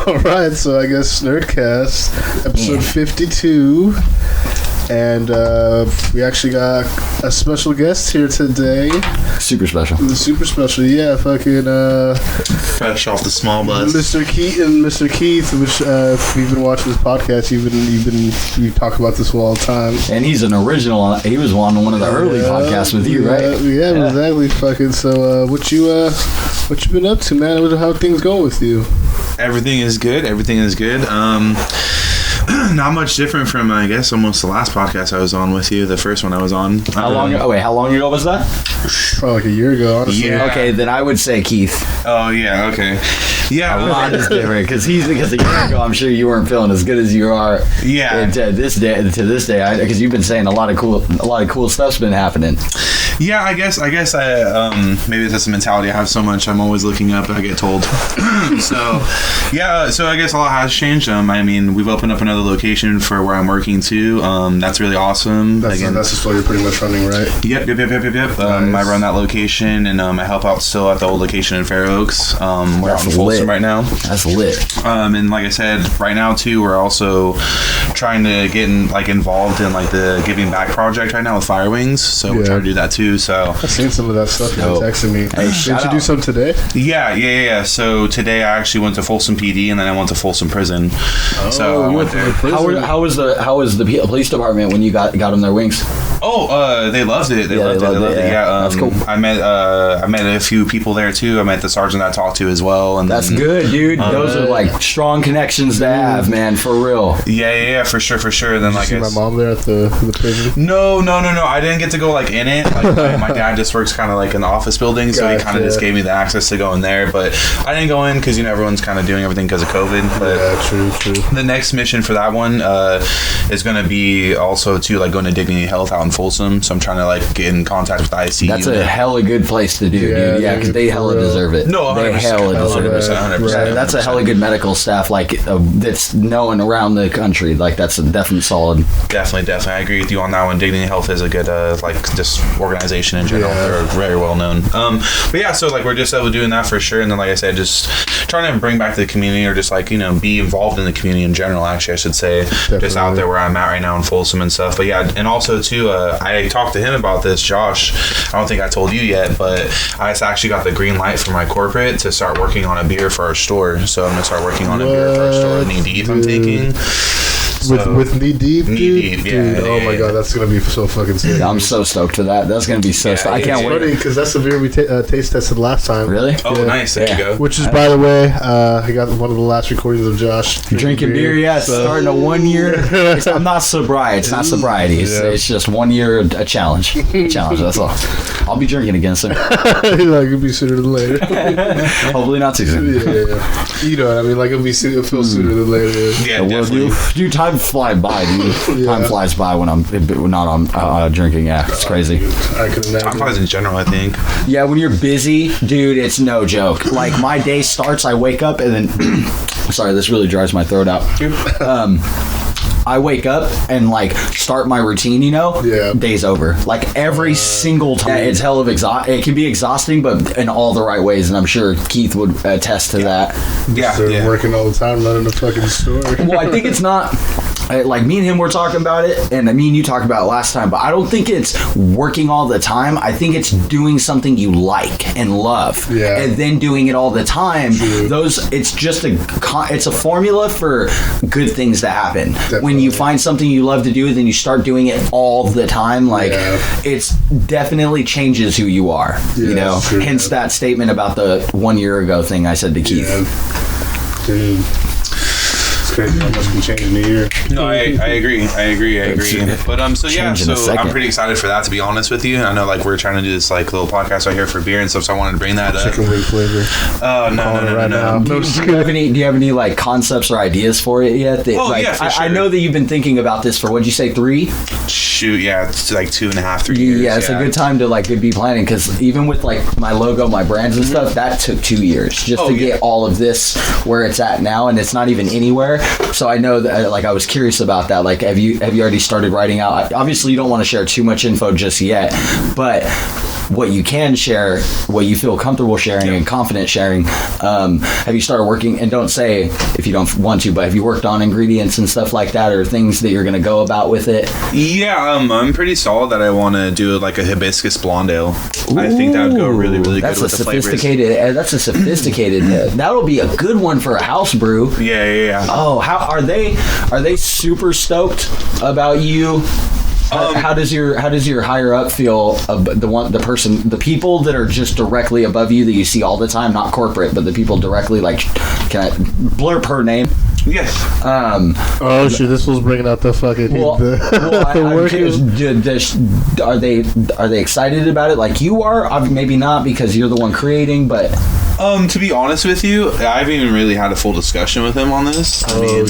Alright, so I guess Shnerdcast, episode 52. And we actually got a special guest here today. Super special. Super special, yeah. Fucking fresh off the small bus. Mr. Keith, which if you've been watching this podcast, you talk about this all the time. And he's an original. He was on one of the early podcasts with you, right? Yeah, exactly. Fucking. So, what you been up to, man? How things going with you? Everything is good. Not much different from, I guess, almost the last podcast I was on with you. The first one I was on. How long ago was that? Probably like a year ago, honestly. Yeah. Okay, then I would say Keith. Oh, yeah, okay. Yeah. A lot is different, because a year ago, I'm sure you weren't feeling as good as you are. Yeah. To this day, because you've been saying a lot of cool stuff's been happening. Yeah, I guess maybe that's the mentality I have so much. I'm always looking up and I get told. So I guess a lot has changed. I mean, we've opened up another location for where I'm working too. That's really awesome. That's the store you're pretty much running, right? Yep. Nice. I run that location, and I help out still at the old location in Fair Oaks. We're out in Folsom right now. That's lit. And like I said, right now too, we're also trying to get involved in the giving back project right now with Fire Wings. So we're trying to do that too. So I've seen some of that stuff. You texted me. Hey, did you do some today? Yeah. So today I actually went to Folsom PD, and then I went to Folsom Prison. Oh, so I went there. How was the police department when you got them their wings? Oh, they loved it. They loved it. Yeah, that's cool. I met a few people there too. I met the sergeant I talked to as well. And that's good, dude. Those are strong connections to have, man. For real. Yeah, for sure. And then Did you see my mom there at the prison? No. I didn't get to go in it. My dad just works kind of in the office building, so he kind of just gave me the access to go in there. But I didn't go in because everyone's kind of doing everything because of COVID. But yeah, true. The next mission for that one is going to be also to going to Dignity Health out in Folsom. So I'm trying to get in contact with the ICU. That's a hella good place to do, dude. Yeah, because they hella deserve it. No, 100%. They hella deserve it. 100%. Yeah, that's a hella good medical staff that's known around the country. That's a definite solid. Definitely. I agree with you on that one. Dignity Health is a good just organization in general. Yeah. They're very well known. But yeah, so we're just doing that for sure. And then like I said, just trying to bring back to the community, or just be involved in the community in general, actually I should say. Definitely. Just out there where I'm at right now in Folsom and stuff. But yeah, and also too, I talked to him about this, Josh. I don't think I told you yet, but I actually got the green light from my corporate to start working on a beer for our store. So I'm gonna start working on a beer for our store, Knee Deep, I'm thinking. With Knee Deep, dude? Knee Deep, yeah. Dude, oh my god, that's gonna be so fucking sick. Yeah, I'm so stoked for that. That's gonna be so stoked. I can't wait. Because that's the beer we taste tested last time. Really? Oh, yeah. Nice. There you go. Which is, by the way, I got one of the last recordings of Josh drinking beer. Yeah, starting a 1 year. I'm not sobriety. It's not sobriety. It's just 1 year a challenge. That's all. I'll be drinking again soon. It'll be sooner than later. Hopefully not too soon. Yeah. You know what I mean? It'll feel sooner than later. Yeah, definitely. Dude, time flies by, dude. Time flies by when I'm not on drinking. Yeah, it's crazy. I can imagine. Time flies in general, I think. Yeah, when you're busy, dude, it's no joke. My day starts, I wake up, and then sorry, this really dries my throat out. I wake up and start my routine, Yeah. Day's over. Every single time. It's hell of it can be exhausting, but in all the right ways, and I'm sure Keith would attest to that. Yeah. They're working all the time, running the fucking store. Well, I think it's not me and him were talking about it, and me and you talked about it last time, but I don't think it's working all the time. I think it's doing something you like and love, and then doing it all the time. True. It's just it's a formula for good things to happen. Definitely. When you find something you love to do, then you start doing it all the time. It's definitely changes who you are. True, hence that statement about the 1 year ago thing I said to Keith. Yeah. Dude. Crazy how much can change in a year. No, I agree. But so I'm pretty excited for that, to be honest with you. I know we're trying to do this little podcast right here for beer and stuff, so I wanted to bring that up. Chicken wing flavor. Oh no. Do you have any concepts or ideas for it yet? Yeah, for sure. I know that you've been thinking about this for, what'd you say, 3? shoot, it's like 2.5, 3 years. Yeah, it's a good time to like be planning, because even with like my logo, my brands and stuff, that took 2 years just to get all of this where it's at now, and it's not even anywhere. So I know that, like, I was curious about that. Like, have you already started writing out? Obviously, you don't want to share too much info just yet, but what you can share, what you feel comfortable sharing and confident sharing, have you started working, and don't say if you don't want to, but have you worked on ingredients and stuff like that, or things that you're going to go about with it? I'm pretty solid that I want to do like a hibiscus blonde ale. Ooh, I think that would go really, really good with the flavors. That's a sophisticated that'll be a good one for a house brew. Yeah. Oh, how are they super stoked about you? How does your higher up feel? The people that are just directly above you that you see all the time, not corporate, but the people directly, like, can I blurb her name? Yes. Oh shit! This was bringing out the fucking. Are they excited about it like you are? Maybe not, because you're the one creating, but. To be honest with you, I haven't even really had a full discussion with him on this. I mean,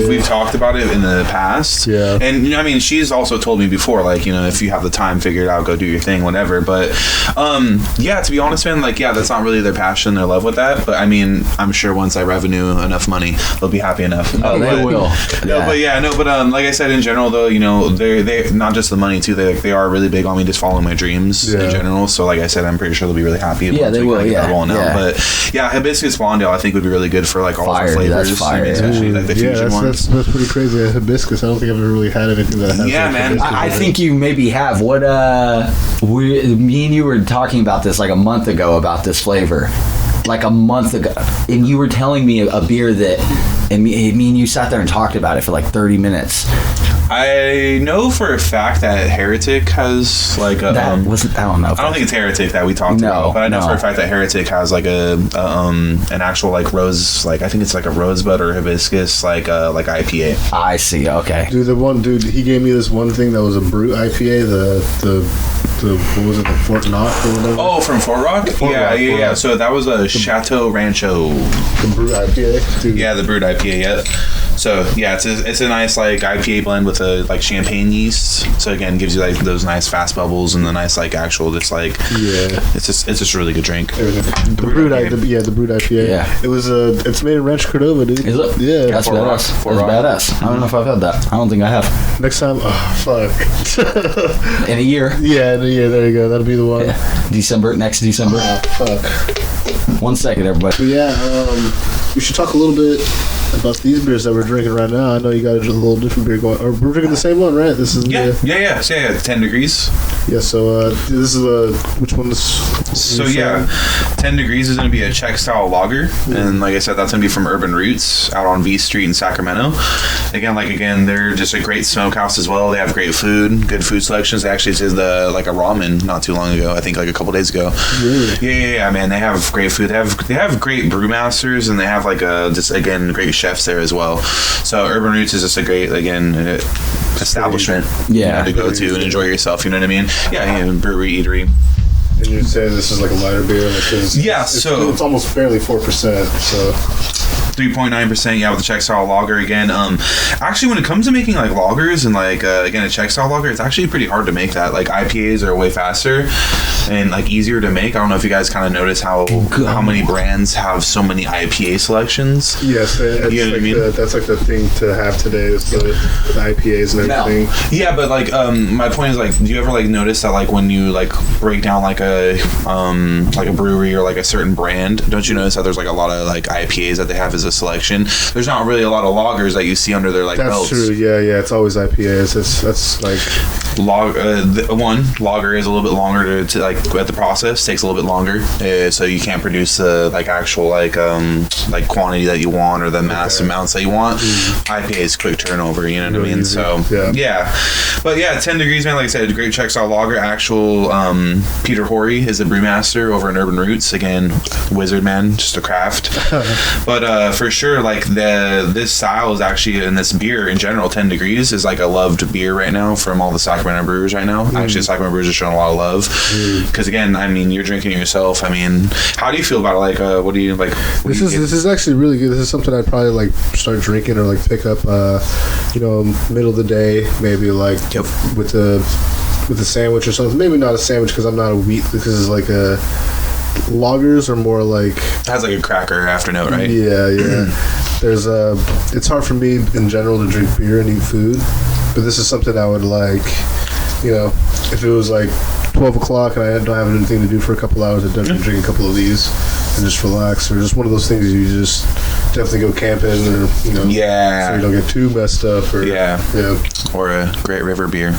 we've talked about it in the past. Yeah. And, I mean, she's also told me before, like, if you have the time, figure it out, go do your thing, whatever. But, to be honest, man, like, that's not really their passion, their love with that. But, I mean, I'm sure once I revenue enough money, they'll be happy enough. They will. Like I said, in general, though, they're not just the money, too. They are really big on me just following my dreams in general. So, like I said, I'm pretty sure they'll be really happy. Yeah, they will, But, hibiscus blonde ale I think would be really good for like all the flavors. That's fire. Especially like the fusion ones. That's pretty crazy. Hibiscus. I don't think I've ever really had anything that has. Yeah, man. I think you maybe have. What me and you were talking about this like a month ago about this flavor. Like a month ago, and you were telling me a beer that, and me and you sat there and talked about it for like 30 minutes. I know for a fact that Heretic has like a. I don't know. I don't think it's Heretic that we talked about, but I know for a fact that Heretic has like an actual like rose, like I think it's like a rosebud or hibiscus like IPA. I see. Okay. Dude, he gave me this one thing that was a brute IPA. The what was it? The Fort Knox or whatever. Oh, from Fort Rock. Yeah. So that was a Chateau Rancho. The brute IPA. Dude. Yeah, the brute IPA. Yeah. So it's a nice like IPA blend with a like champagne yeast. So again, gives you like those nice fast bubbles and the nice like actual just like it's just a really good drink. The brute IPA. Yeah. It was it's made in Rancho Cordova, dude. Is it? Yeah. That's badass. That's badass. I don't know if I've had that. I don't think I have. Next time, fuck. In a year. Yeah, in a year. There you go. That'll be the one. Yeah. Next December. Fuck. 1 second, everybody. But yeah, we should talk a little bit about these beers that we're drinking right now. I know you got a little different beer going. Or we're drinking the same one, right? This is 10 degrees. Yeah. So this is which one is? So 10 degrees is going to be a Czech style lager, and like I said, that's going to be from Urban Roots out on V Street in Sacramento. Again, they're just a great smokehouse as well. They have great food, good food selections. They actually did a ramen not too long ago. I think like a couple days ago. Really? Yeah, man. They have great food. They have great brewmasters, and they have great chefs there as well. So Urban Roots is just a great establishment to go to and enjoy yourself. You know what I mean? Yeah, brewery, eatery. And you'd say this is like a lighter beer? It's almost barely 4%, so... 3.9%, with the Czech style lager again. Actually, when it comes to making like lagers and a Czech style lager, it's actually pretty hard to make that. Like IPAs are way faster and like easier to make. I don't know if you guys kind of notice how many brands have so many IPA selections. Yes, you know what I mean? That's like the thing to have today is the IPAs and everything. No. Yeah, but my point is do you ever notice that when you break down a brewery or a certain brand, don't you notice that there's a lot of IPAs that they have as a selection? There's not really a lot of lagers that you see under their belts. That's true. Yeah. It's always IPAs. That's lager is a little bit longer to at the process, takes a little bit longer, so you can't produce the actual quantity that you want or the mass amounts that you want. IPA is quick turnover. You know what I mean? So but 10 degrees, man. Like I said, great Czech style lager. Actual Peter Horry is the brewmaster over in Urban Roots. Again, wizard man, just a craft. But for sure, this style is actually, in this beer in general, 10 degrees is a loved beer right now from all the Sacramento brewers right now. Actually, Sacramento brewers are showing a lot of love. Because again, I mean, you're drinking it yourself. I mean, how do you feel about it? Like, what do you like? This is actually really good. This is something I'd probably like start drinking or like pick up. Middle of the day, maybe like with a sandwich or something. Maybe not a sandwich because I'm not a wheat. This is like a lagers are more like it has like a cracker afternote, right? Yeah. There's it's hard for me in general to drink beer and eat food, but this is something I would like. If it was like 12 o'clock and I don't have anything to do for a couple hours, I'd definitely drink a couple of these and just relax. Or just one of those things you just definitely go camping or so you don't get too messed up or or a Great River beer.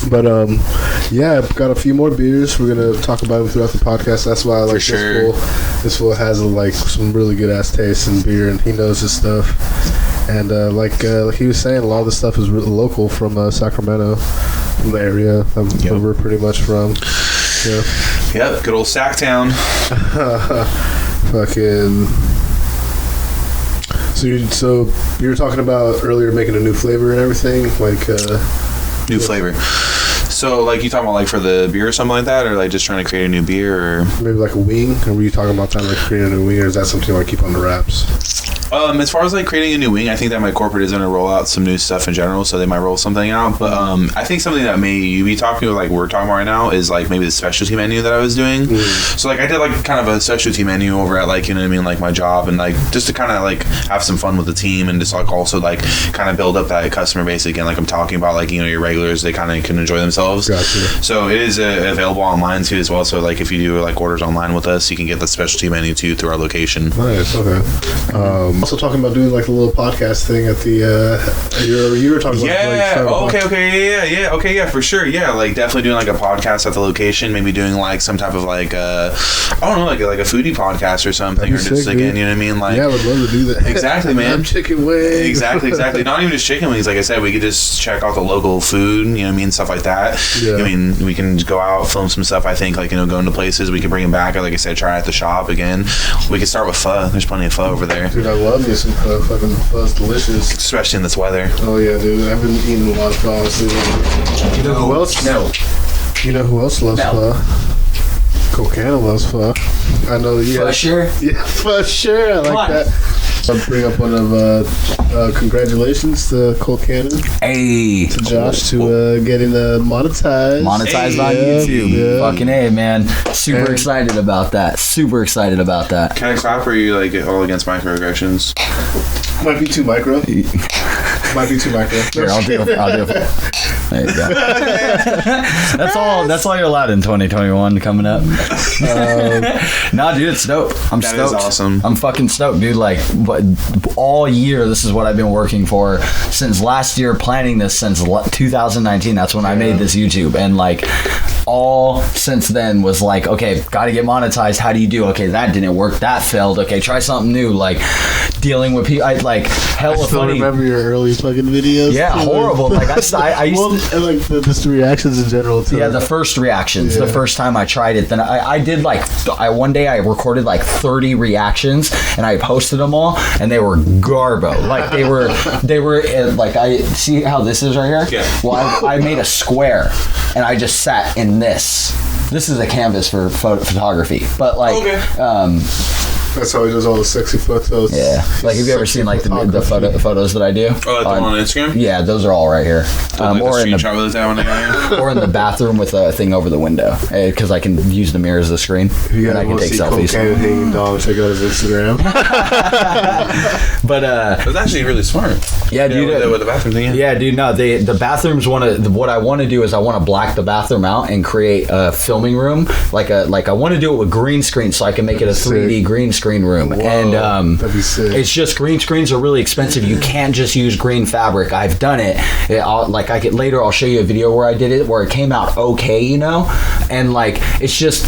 But I've got a few more beers. We're gonna talk about them throughout the podcast. That's why I like this fool. This fool has like some really good ass taste in beer, and he knows his stuff. And like he was saying, a lot of the stuff is really local from Sacramento, from the area where we're pretty much from. Yeah. Yep, good old Sacktown. Fucking. So you were talking about earlier making a new flavor and everything, like new flavor. So like you talking about like for the beer or something like that, or like just trying to create a new beer, or maybe like a wing? Or were you talking about that, like creating a new wing, or is that something you want to keep on the wraps? As far as like creating a new wing, I think that my corporate is going to roll out some new stuff in general, so they might roll something out. But I think something that may you be talking about, like we're talking about right now, is like maybe the specialty menu that I was doing. So like I did like kind of a specialty menu over at like like my job, and like just to kind of like have some fun with the team, and just like also like kind of build up that customer base again. Like I'm talking about like your regulars, they kind of can enjoy themselves. Gotcha. So it is available online too as well. So like if you do like orders online with us, you can get the specialty menu too through our location. Nice. Okay. Also talking about doing like a little podcast thing at the you were talking about okay, for sure, like definitely doing like a podcast at the location, maybe doing like some type of like I don't know, like a foodie podcast or something, or just sick, again, you know what I mean, like I would love to do that. Exactly, man. Chicken wings. Exactly. Not even just chicken wings, like I said, we could just check out the local food, you know what I mean, stuff like that. I mean, we can go out, film some stuff. I think like go into places, we can bring them back, like I said, try at the shop again. We could start with pho. There's plenty of pho over there. Dude, I love me some pho. Fucking pho's delicious, especially in this weather. Oh yeah, dude, I've been eating a lot of pho, honestly. You know who else? No. You know who else loves pho? Colcana loves pho. I know. Yeah. For sure. Yeah, for sure. I like that. I'll bring up one of congratulations to Colcana. Hey. To Josh to getting monetized. Monetized on YouTube. Yeah. Fucking A, man. Super excited about that. Can I clap, or are you like all against microaggressions? Might be too micro. Here, I'll do it. There you go. That's all you're allowed in 2021 coming up. Nah, dude, it's dope. I'm stoked. That is awesome. I'm fucking stoked, dude. Like, all year, this is what I've been working for since last year, planning this since 2019. That's when I made this YouTube. And like, all since then was like, okay, gotta get monetized. How do you do? Okay, that didn't work. That failed. Okay, try something new. Like, dealing with people. I still remember your early fucking videos. Yeah, horrible. Like I used to, and like just the reactions in general too. Yeah, the first reactions. The first time I tried it, then I did like one day I recorded like 30 reactions and I posted them all, and they were garbo. Like they were like, I see how this is right here. Yeah. Well, I made a square and I just sat in this. This is a canvas for photography, but like that's how he does all the sexy photos. Yeah. Like, have you ever seen, like, the photos that I do? Oh, like the one on Instagram? Yeah, those are all right here. Or in the bathroom with a thing over the window. Because I can use the mirror as the screen. And I can take selfies. Hanging down, check out his Instagram. But, it's actually really smart. Yeah, dude. With the bathroom thing, yeah, dude, no. The bathrooms what I want to do is I want to black the bathroom out and create a filming room. Like I want to do it with green screen so I can make it a 3D green screen room. Whoa, and that'd be sick. It's just green screens are really expensive. You can't just use green fabric. I've done it. Later I'll show you a video where I did it, where it came out okay, and like it's just,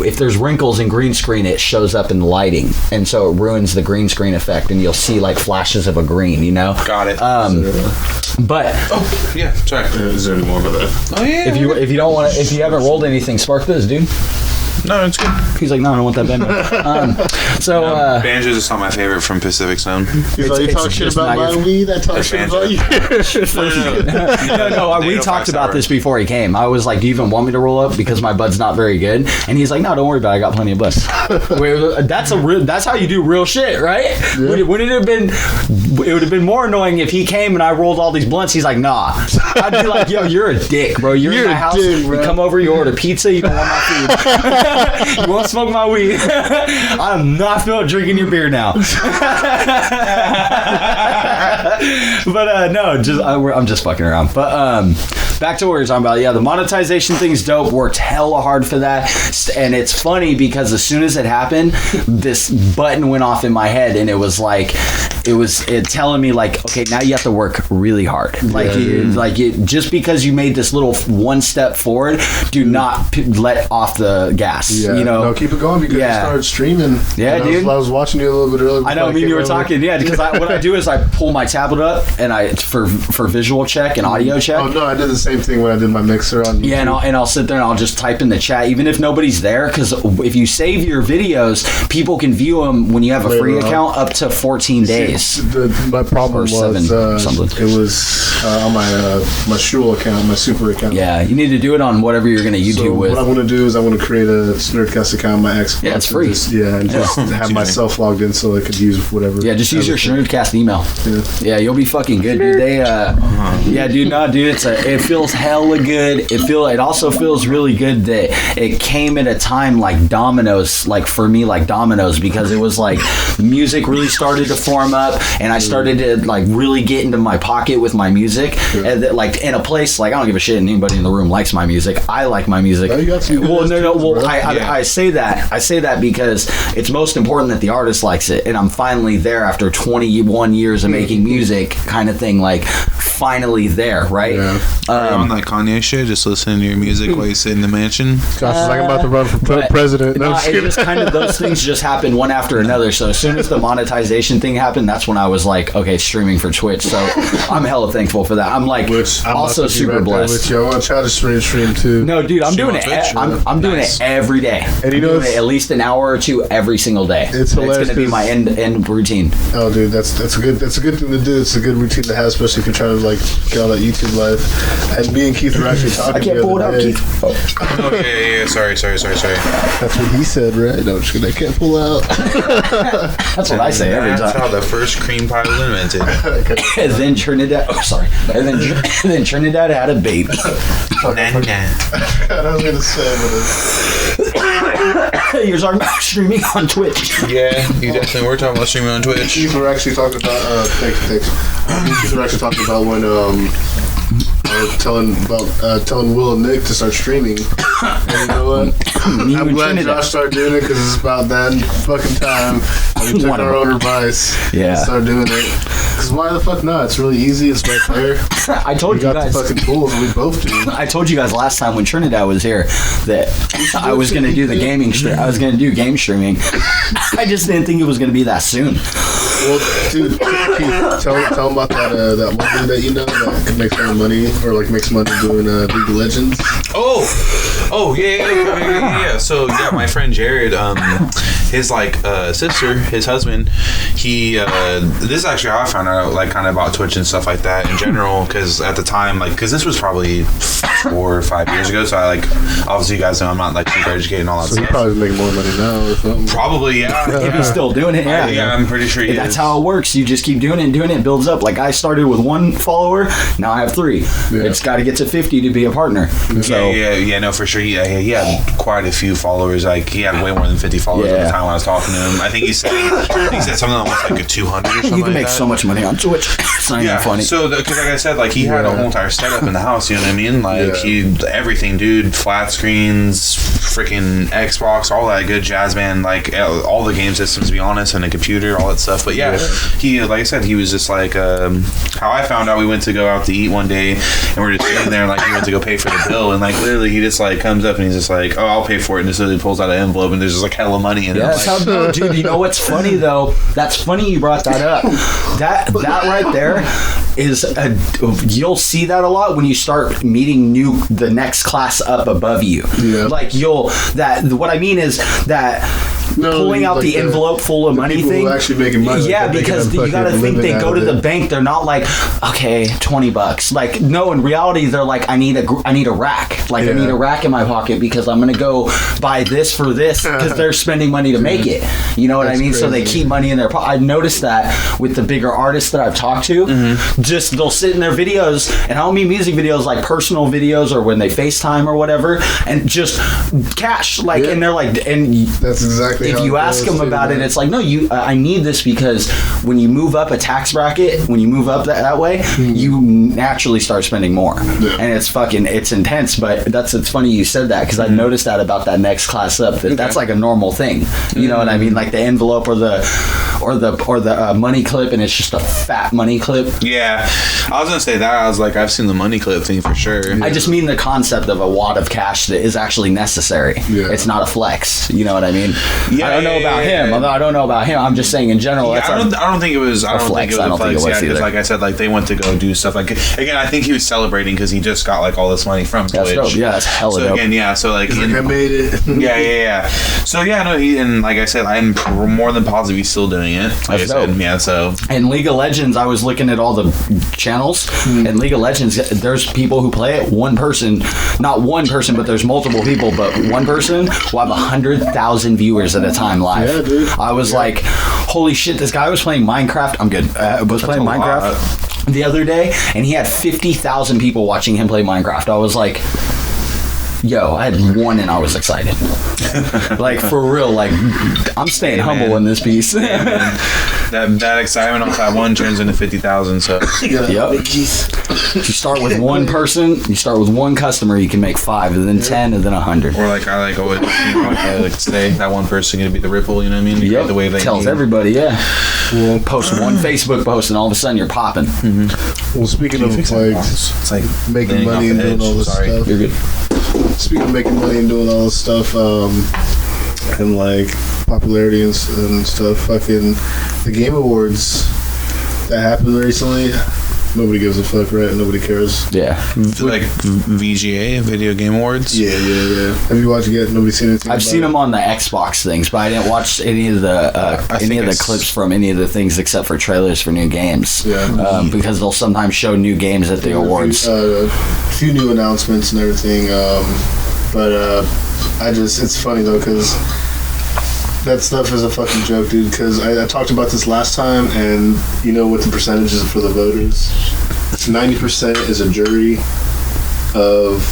if there's wrinkles in green screen, it shows up in the lighting, and so it ruins the green screen effect, and you'll see like flashes of a green, Got it. But sorry. Is there any more of that? Oh yeah. If you don't want, if you haven't rolled anything, spark this, dude. No, it's good. He's like, no, I don't want that banjo. Banjo's just not my favorite from Pacific Zone. He's like, you talk shit about my weed, I talk shit about you. No, we talked about this before he came. I was like, do you even want me to roll up? Because my bud's not very good. And he's like, no, don't worry about it. I got plenty of buds. That's how you do real shit, right? Yeah. Would it have been more annoying if he came and I rolled all these blunts? He's like, nah. I'd be like, yo, you're a dick, bro. You're in my house. Dick, you come over, you order pizza, you don't want my food. You won't smoke my weed. I'm not drinking your beer now. But no, I'm just fucking around. But back to what we were talking about. Yeah, the monetization thing's dope. Worked hella hard for that. And it's funny because as soon as it happened, this button went off in my head and it was telling me like, okay, now you have to work really hard. Just because you made this little one step forward, do not let off the gas. Yeah, no, keep it going because you started streaming. Yeah, dude. I was watching you a little bit earlier. I know, me and you were talking. Yeah, because what I do is I pull my tablet up and for visual check and audio check. Oh no, I did the same thing when I did my mixer on YouTube. Yeah, and I'll sit there and I'll just type in the chat, even if nobody's there, because if you save your videos, people can view them when you have a free account up to 14 days. My problem was it was on my Shul account, my super account. Yeah, you need to do it on whatever you're going to YouTube with. What I'm going to do is I'm going to create a Shnerdcast account on my Xbox. Yeah, it's free. And just have myself logged in so I could use whatever. Yeah, just use your Shnerdcast email. Yeah, you'll be fucking good, dude. It feels hella good. It also feels really good that it came at a time like dominoes, like for me, like dominoes, because it was like music really started to form up and I started to like really get into my pocket with my music. And like in a place, like I don't give a shit and anybody in the room likes my music. I like my music. I say that because it's most important that the artist likes it, and I'm finally there after 21 years of making music, kind of thing. Like finally there, right? Yeah. On that Kanye shit, just listening to your music while you sit in the mansion. Josh is like, I'm about to run for president. It just kind of those things just happened one after another. So as soon as the monetization thing happened, that's when I was like, okay, streaming for Twitch. So I'm hella thankful for that. I'm like, also super blessed. I want to try to stream too. No, dude, I'm doing it. I'm doing it every day. And I'm doing it at least an hour or two every single day. It's hilarious. It's gonna be my end routine. Oh, dude, that's a good thing to do. It's a good routine to have, especially if you're trying to like get all that YouTube live. And me and Keith were actually talking. I can't pull it out, Keith. Oh, yeah. Sorry. That's what he said, right? No, I'm just kidding. I can't pull out. That's what I say every time. That's how the first cream pie was invented. And then Trinidad. Oh, sorry. And then Trinidad had a baby. I was gonna say, but you're talking about streaming on Twitch. Yeah, you definitely were talking about streaming on Twitch. Keith were actually talking about. Thanks. Keith were actually talking about when telling Will and Nick to start streaming. And you know what? I'm glad Josh started doing it because it's about that fucking time. We took our own advice. Yeah. And started doing it. Because why the fuck not? It's really easy. It's right there. I told you guys. The fucking tools. We both do. I told you guys last time when Trinidad was here that I was going to do the gaming stream. I was going to do game streaming. I just didn't think it was going to be that soon. Well, dude, Keith, tell them about that one dude that you know that can make some money or like makes money doing League of Legends. Oh yeah. So yeah, my friend Jared, his like sister, his husband, he this is actually how I found out like kind of about Twitch and stuff like that in general, because at the time, like, because this was probably 4 or 5 years ago, so I like, obviously you guys know I'm not like super educated and all that stuff. So he probably make more money now or something. Probably, yeah. He's still doing it. Yeah, I'm pretty sure he That's how it works. You just keep doing it, it builds up. Like I started with 1 follower, now I have 3. Yeah. It's got to get to 50 to be a partner. So yeah, no, for sure. He had quite a few followers. Like he had way more than 50 followers at the time when I was talking to him. I think he said something almost like a 200 or something. You can make so much money on Twitch. It's not even funny. So because like I said, like he had a whole entire setup in the house. You know what I mean? Like everything, dude. Flat screens, freaking Xbox, all that good jazz, man. Like all the game systems, to be honest, and a computer, all that stuff. But yeah, he, like I said, he was just like, how I found out, we went to go out to eat one day, and we're just sitting there, and like he went to go pay for the bill, and like literally he just like comes up and he's just like, oh, I'll pay for it, and just literally pulls out an envelope, and there's just like hella money in it. That's like, how, dude. You know what's funny though? That's funny you brought that up. That right there is you'll see that a lot when you start meeting the next class up above you. Yeah. Like what I mean is that pulling out like the envelope full of money thing. Actually making money. Yeah, like because you got to think they go to the bank. They're not like, okay, $20. Like, no, in reality, they're like, I need a rack. Like, I need a rack in my pocket because I'm gonna go buy this for this because they're spending money to make it. You know what I mean? Crazy. So they keep money in their pocket. I've noticed that with the bigger artists that I've talked to. Just they'll sit in their videos, and I don't mean music videos, like personal videos or when they FaceTime or whatever, and just cash. Like, and they're like, and that's exactly. If you ask them about it, it's like, no, I need this because when you move up a tax bracket, when you move up that way, you naturally start spending more, and it's intense. But it's funny you said that because I noticed that about that next class up. That's like a normal thing. You know what I mean? Like the envelope or the money clip, and it's just a fat money clip. Yeah, I was gonna say that. I was like, I've seen the money clip thing for sure. I just mean the concept of a wad of cash that is actually necessary. It's not a flex. You know what I mean? Yeah, I don't know about him. I don't know about him. I'm just saying in general. Yeah, I don't think it was. I don't think it was a flex. Yeah, because like I said, like they went to go do stuff. Like again, I think he was celebrating because he just got like all this money from Twitch. That's dope. Yeah, that's hella dope. Again, yeah. So like, I made it. yeah. So yeah, no. And like I said, I'm more than positive he's still doing it. Like that's I said, dope. yeah. So in League of Legends, I was looking at all the channels. In League of Legends, there's people who play it. One person, not one person, but there's multiple people. But one person will have 100,000 viewers at a time live. Yeah, dude. I was like, holy shit, this guy was playing Minecraft. I'm good. Was playing Minecraft the other day, and he had 50,000 people watching him play Minecraft. I was like, yo, I had one and I was excited. Like, for real, like, I'm staying humble in this piece. That excitement off that one turns into 50,000, so. Yep. You start with one person, you start with one customer, you can make 5, and then 10, and then 100. Or like, I like say that one person gonna be the ripple, you know what I mean? Yep. The way they tells everybody, We'll post one Facebook post and all of a sudden you're popping. Well, speaking of like, it's like making money and doing all this stuff. You're good. Speaking of making money and doing all this stuff, and like popularity and stuff, fucking the Game Awards that happened recently, nobody gives a fuck, right? Nobody cares. Yeah. Like VGA, Video Game Awards? Yeah. Have you watched it yet? Nobody's seen anything? I've seen them on the Xbox things, but I didn't watch any of the clips from any of the things except for trailers for new games. Yeah. Because they'll sometimes show new games at the awards. A few new announcements and everything. But it's funny though, because that stuff is a fucking joke, dude, because I talked about this last time, and you know what the percentage is for the voters? 90% is a jury of...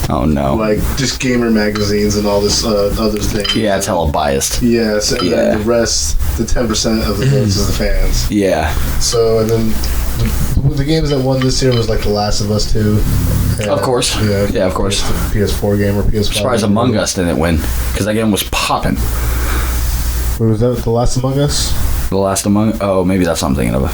Oh, no. Like, just gamer magazines and all this other things. Yeah, it's hella biased. Yeah, so then the rest, the 10% of the votes is the fans. Yeah. So, and then the games that won this year was like The Last of Us 2. Of course. Yeah, of course. PS4 game or PS5. Surprised Among Us didn't win, because that game was popping. What was that? The Last Among Us? The Last Among... Oh, maybe that's what I'm thinking of.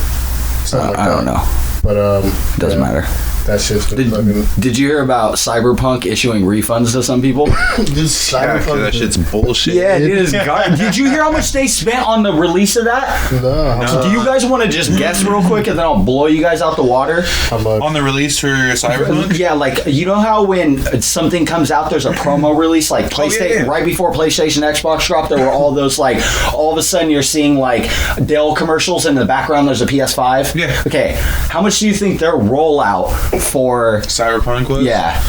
I don't know. But, doesn't matter. That shit's been fucking... Did you hear about Cyberpunk issuing refunds to some people? That shit's bullshit. Yeah, it is. Did you hear how much they spent on the release of that? No. Do you guys want to just guess real quick, and then I'll blow you guys out the water? How much? On the release for Cyberpunk? Yeah, like, you know how when something comes out, there's a promo release, like PlayStation, right before PlayStation Xbox dropped, there were all those, like, all of a sudden you're seeing, like, Dell commercials in the background, there's a PS5. Yeah. Okay, how much do you think their rollout for Cyberpunk was? Yeah.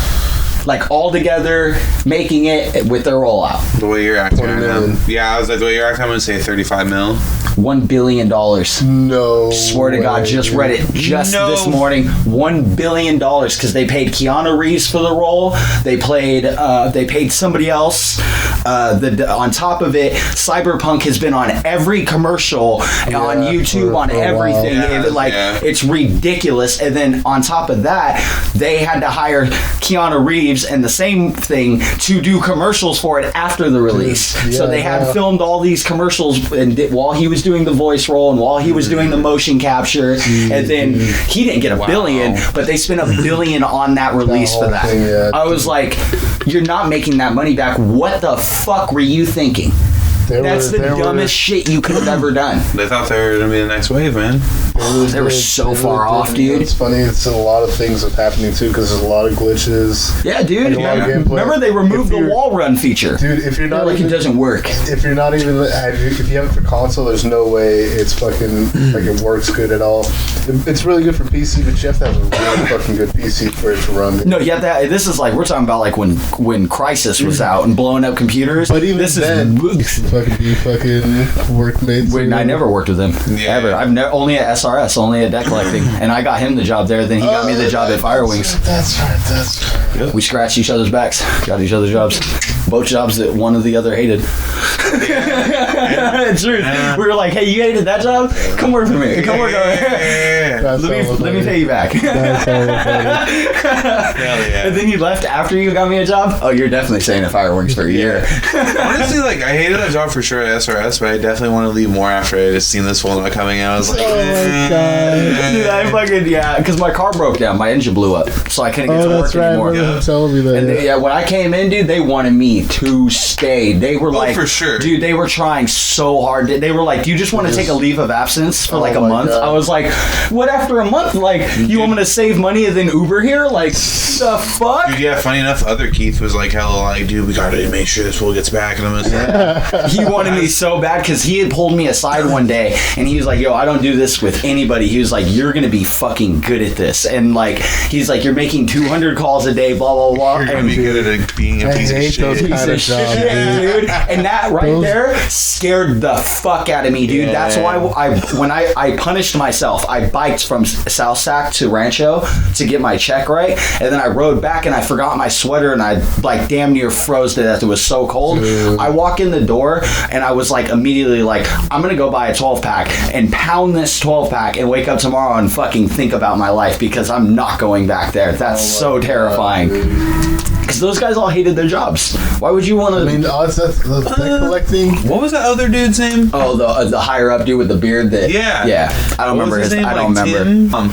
Like, all together, making it with their rollout. The way you're acting right now. Yeah, I was like, the way you're acting, I'm going to say 35 mil. $1 billion. No. Swear to God, just read it this morning. $1 billion, because they paid Keanu Reeves for the role. They paid somebody else. on top of it, Cyberpunk has been on every commercial on YouTube, on everything. It's ridiculous. And then on top of that, they had to hire Keanu Reeves and the same thing to do commercials for it after the release. So they had filmed all these commercials while he was doing the voice role and while he was doing the motion capture. And then he didn't get a billion, but they spent $1 billion on that release for that. I was like, you're not making that money back. What the fuck were you thinking? That's the dumbest shit you could have ever done. They thought they were going to be the next wave, man. They were so far off, dude. It's funny. It's a lot of things that's happening, too, because there's a lot of glitches. Yeah, dude. Remember they removed the wall run feature. Dude, if you're not... it doesn't work. If you're not even... If you have it for console, there's no way it's fucking... it works good at all. It's really good for PC, but you have to have a really fucking good PC for it to run. No, this is we're talking about when Crysis was out and blowing up computers. But even then... fucking workmates. I never worked with him ever. I've only at SRS, only at deck collecting, and I got him the job there. Then he got me the job at Firewings. That's right. Yep. We scratched each other's backs, got each other's jobs, both jobs that one or the other hated. True. We were like, hey, you hated that job? Come work for me. Come work on it. Let me pay you back. And then you left after you got me a job? Oh, you're definitely staying at Firewings for a year. Honestly, I hated that job for sure at SRS, but I definitely want to leave more after I just seen this one coming out. I was like, oh my god. Dude, I fucking, because my car broke down. My engine blew up, so I couldn't get to work anymore. Telling me that. And when I came in, dude, they wanted me to stay. They were for sure. Dude, they were trying so hard. They were like, do you just want to take a leave of absence for a month? God. I was like, what after a month? You want me to save money and then Uber here? The fuck? Dude, yeah, funny enough, other Keith was dude, we gotta make sure this fool gets back. And I'm like, he wanted me so bad because he had pulled me aside one day and he was like, yo, I don't do this with anybody. He was like, you're gonna be fucking good at this. And he's like, you're making 200 calls a day, blah, blah, blah. You're gonna be good at being a piece of shit. Dude. And that there scared the fuck out of me, dude. That's why when I punished myself, I biked from South Sac to Rancho to get my check right, and then I rode back and I forgot my sweater and I damn near froze to death. It was so cold. Dude. I walk in the door and I was immediately I'm gonna go buy a 12-pack and pound this 12-pack and wake up tomorrow and fucking think about my life because I'm not going back there. That's so terrifying. Because those guys all hated their jobs. Why would you want to? I mean, the collecting. What was that other dude's name? Oh, the higher up dude with the beard. Yeah. I don't remember his name. I don't remember.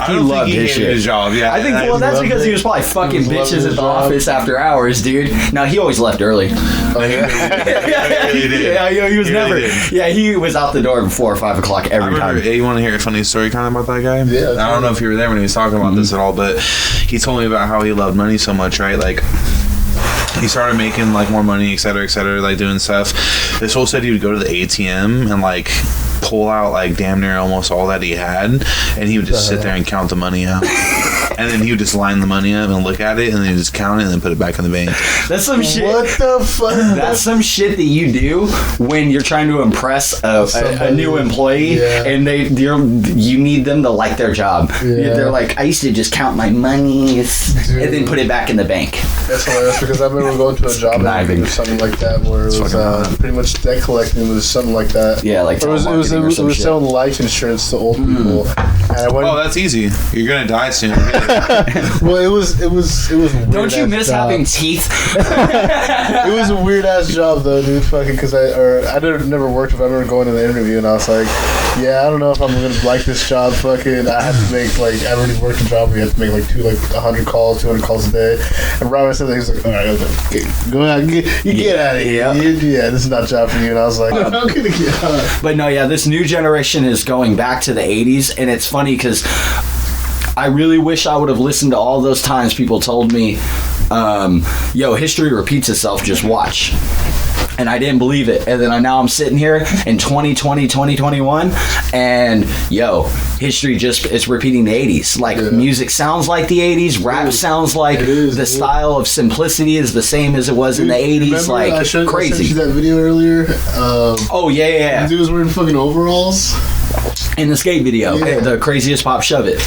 He loved his shit. His job. Yeah. I think. Well, that's because he was probably fucking bitches at the office after hours, dude. No, he always left early. Oh yeah. He was never. Yeah, he was out the door before 5 o'clock every time. You want to hear a funny story kind of about that guy? Yeah. I don't know if you were there when he was talking about this at all, but he told me about how he loved money so much, right? He started making more money, et cetera, doing stuff. This whole said he would go to the ATM and pull out damn near almost all that he had, and he would just sit there and count the money out. And then he would just line the money up and look at it, and then just count it and then put it back in the bank. That's some shit. What the fuck? That's some shit that you do when you're trying to impress a new employee, and you need them to like their job. Yeah. They're like, I used to just count my money and then put it back in the bank. That's hilarious because I remember going to a job or something like that where it was pretty much debt collecting was something like that. Yeah, it was selling life insurance to old people. And that's easy. You're gonna die soon. Well, it was weird. Don't you miss having teeth? It was a weird ass job though, dude. Fucking because I never worked with. I remember going to the interview and I was like, yeah, I don't know if I'm gonna like this job. Fucking, I have to make I already worked a job where you have to make 100 calls, 200 calls a day. And Robert said that he was like, all right, go out, get out of here. Yeah, this is not a job for you. And I was like, I'm gonna get out. But no, this new generation is going back to the 80s, and it's funny because I really wish I would have listened to all those times people told me, history repeats itself, just watch. And I didn't believe it. And then now I'm sitting here in 2020, 2021, and history is repeating the 80s. Music sounds like the 80s, rap sounds like the style of simplicity is the same as it was in the 80s. I crazy. I sent you that video earlier. Yeah. The dude was wearing fucking overalls. In the skate video, the craziest pop shove it.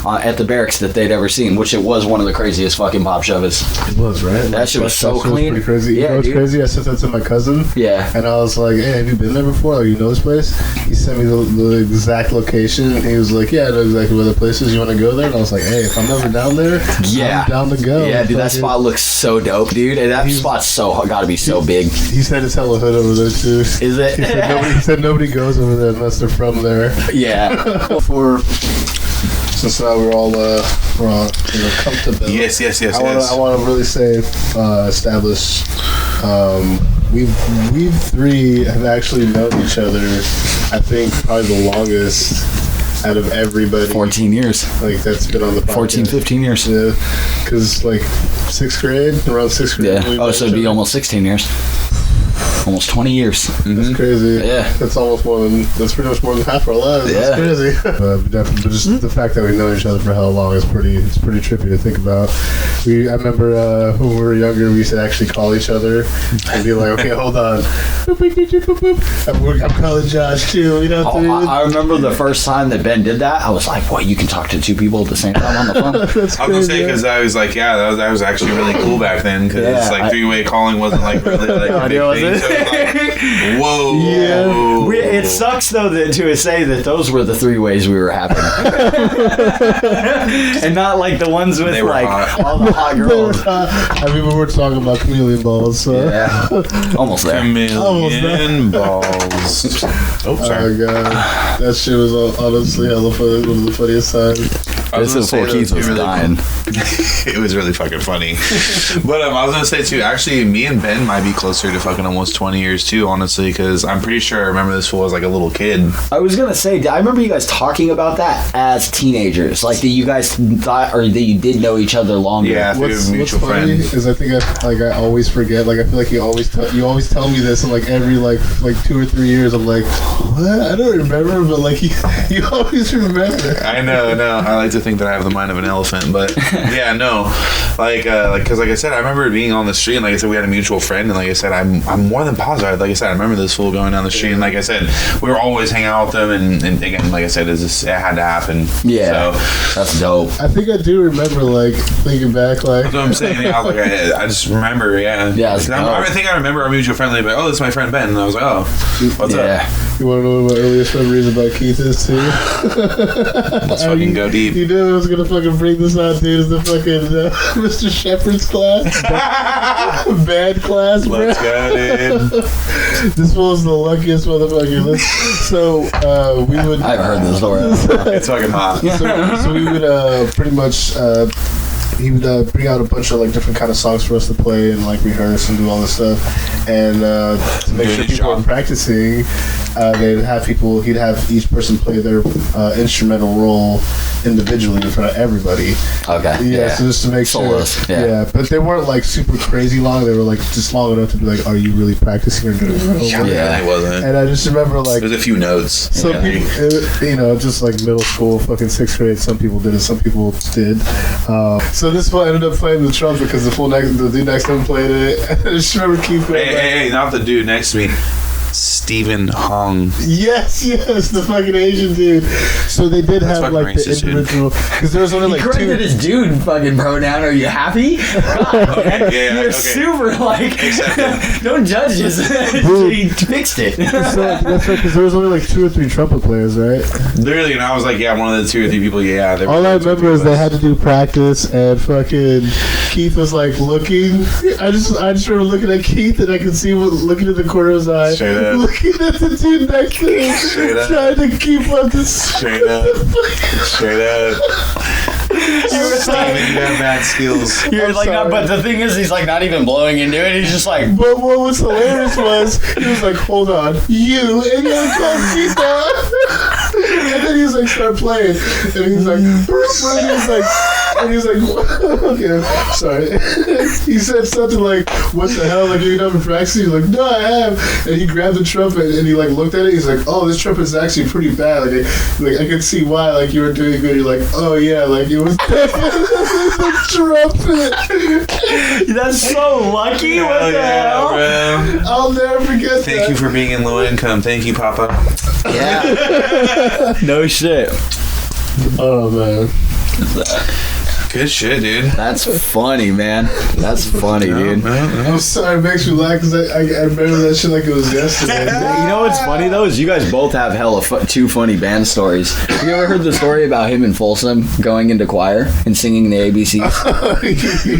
at the barracks that they'd ever seen, which it was one of the craziest fucking pop shovels. It was, right? That shit was so clean. Pretty crazy. Yeah, you know what's crazy? I sent that to my cousin. Yeah. And I was like, hey, have you been there before? Like, you know this place? He sent me the exact location. And he was like, yeah, I know exactly where the place is. You want to go there? And I was like, hey, if I'm ever down there, I'm down to go. Yeah, dude, that spot looks so dope, dude. And that spot's gotta be so big. He said it's hella hood over there, too. Is it? He said nobody goes over there unless they're from there. Yeah. Since now we're all comfortable. Yes. I want to really say, establish. We three have actually known each other. I think probably the longest out of everybody. 14 years. Like that's been on the podcast. 14, 15 years. Yeah, because like around sixth grade. Yeah. Oh, so it'd be almost 16 years. Almost 20 years. Mm-hmm. That's crazy. Yeah. That's pretty much more than half our lives. Yeah. That's crazy. But just the fact that we've known each other for how long is pretty trippy to think about. I remember when we were younger, we used to actually call each other and be like, okay, hold on. I'm calling Josh too. You know what I mean? I remember the first time that Ben did that, I was like, what, you can talk to two people at the same time on the phone? I was going to say, because I was like, yeah, that was actually really cool back then, because like three-way calling wasn't like really like a big thing. So like, whoa. Yeah. It sucks though to say that those were the three ways we were having. And not like the ones with like all the hot girls. I mean, we were talking about chameleon balls, so. Yeah. Almost there. Chameleon balls. Oh, sorry. Oh, God. That shit was honestly hella funny. One of the funniest times. This is before Keith was dying. It was really fucking funny. But I was going to say, too, actually, me and Ben might be closer to fucking almost 20 years, too, honestly, because I'm pretty sure I remember this fool as like a little kid. I was going to say, I remember you guys talking about that as teenagers. Like, that you guys thought, or that you did know each other longer. Yeah, what's mutual funny friend. is I think I always forget. Like, I feel like you always tell me this, and like every like 2 or 3 years, I'm like, what? I don't remember, but like you always remember. I know. I like to think that I have the mind of an elephant, but yeah, no. Because like I said, I remember being on the street, and like I said, we had a mutual friend, and like I said, I'm more than positive. Like I said, I remember this fool going down the street, and like I said, we were always hanging out with them, and again, like I said, it had to happen. Yeah, so that's dope. I think I do remember, like, thinking back, like... That's what I'm saying. Yeah, I just remember, yeah. Yeah, I think I remember our mutual friend, like, oh, this is my friend Ben, and I was like, oh, what's up? You want to know what my earliest memories about Keith is, too? Let's fucking go deep. You knew I was going to fucking bring this out, dude. It's the fucking Mr. Shepard's class. Bad class, bro. Let's go, dude. This was the luckiest motherfucker. So, we would... I've heard this story. It's fucking hot. So we would pretty much... he would bring out a bunch of like different kind of songs for us to play and like rehearse and do all this stuff, and to make sure people were practicing, he'd have each person play their instrumental role individually in front of everybody. Okay. Yeah. So just to make sure. Yeah. But they weren't like super crazy long. They were like just long enough to be like, are you really practicing or doing it? Yeah, it wasn't. And I just remember like there's a few notes. Some people, just like middle school, fucking sixth grade. Some people did it. Some people did. So this one ended up playing the trumpet because the dude next to him played it. I just remember Keith. Hey, not the dude next to me. Stephen Hong. Yes, the fucking Asian dude. So they did have like the individual, because there was only like two. His dude fucking pronoun. Are you happy? God, yeah, you're super like. Don't judge us. He fixed it. So, that's right, because there was only like 2 or 3 trumpet players, right? Literally, and I was like, yeah, one of the 2 or 3 people. Yeah. All I remember is they had to do practice, and fucking Keith was like looking. I just remember looking at Keith, and I could see him looking at the corner of his eye. Straight up. Looking at the dude next to him, trying to keep up this. Straight up. Steven, you have mad skills. You're like, no, but the thing is, he's like not even blowing into it. He's just like. But what was hilarious was he was like, "Hold on, you," and you're like, "Come Keith down." And then he's like, "Start playing," and he's like, okay, sorry. He said something like, "What the hell? Like, you're not been practicing?" He's like, "No, I have." And he grabbed the trumpet and he like looked at it. He's like, "Oh, this trumpet's actually pretty bad. Like I can see why. Like you were doing good." You're like, "Oh yeah, like it was the trumpet." That's so lucky. What the hell? Bro. I'll never forget that. Thank you for being in low income. Thank you, Papa. Yeah. No shit. Oh man. Good shit, dude. That's funny, man. That's funny, dude. I'm sorry, it makes me laugh because I remember that shit like it was yesterday. You know what's funny though is you guys both have hella two funny band stories. Have you ever heard the story about him and Folsom going into choir and singing the ABCs?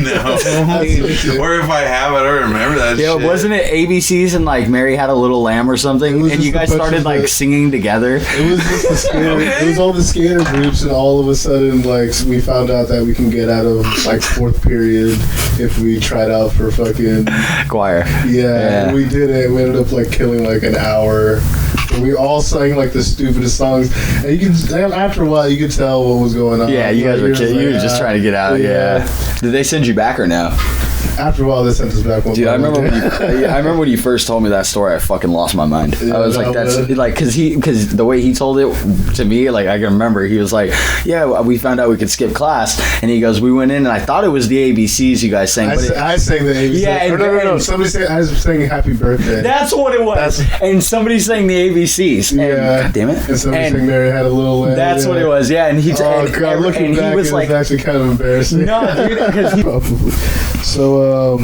No. Or if I have, I don't remember that shit. Yeah, wasn't it ABCs and like Mary Had a Little Lamb or something? And you guys started like singing together. It was just the skater. It was all the skater groups, and all of a sudden, like we found out that we can get out of like fourth period if we tried out for fucking choir. Yeah, and we did it. We ended up like killing like an hour. And we all sang like the stupidest songs, and you can after a while you could tell what was going on. Yeah, you guys were kidding. You were just trying to get out. Yeah. Did they send you back or no? After a while, they sent us back. Dude, I remember when you first told me that story. I fucking lost my mind. Yeah, I was like, that's like, because the way he told it to me, like I can remember, he was like, yeah, we found out we could skip class, and he goes, we went in, and I thought it was the ABCs you guys sang. I sang the ABCs. Yeah, no. Somebody said I was singing Happy Birthday. That's what it was. And somebody sang the ABCs. Yeah. God damn it. And somebody sang Mary Had a Little Lamb. That's what it was. Yeah, and he. Looking back, it was like actually kind of embarrassing. No, dude, because he. So,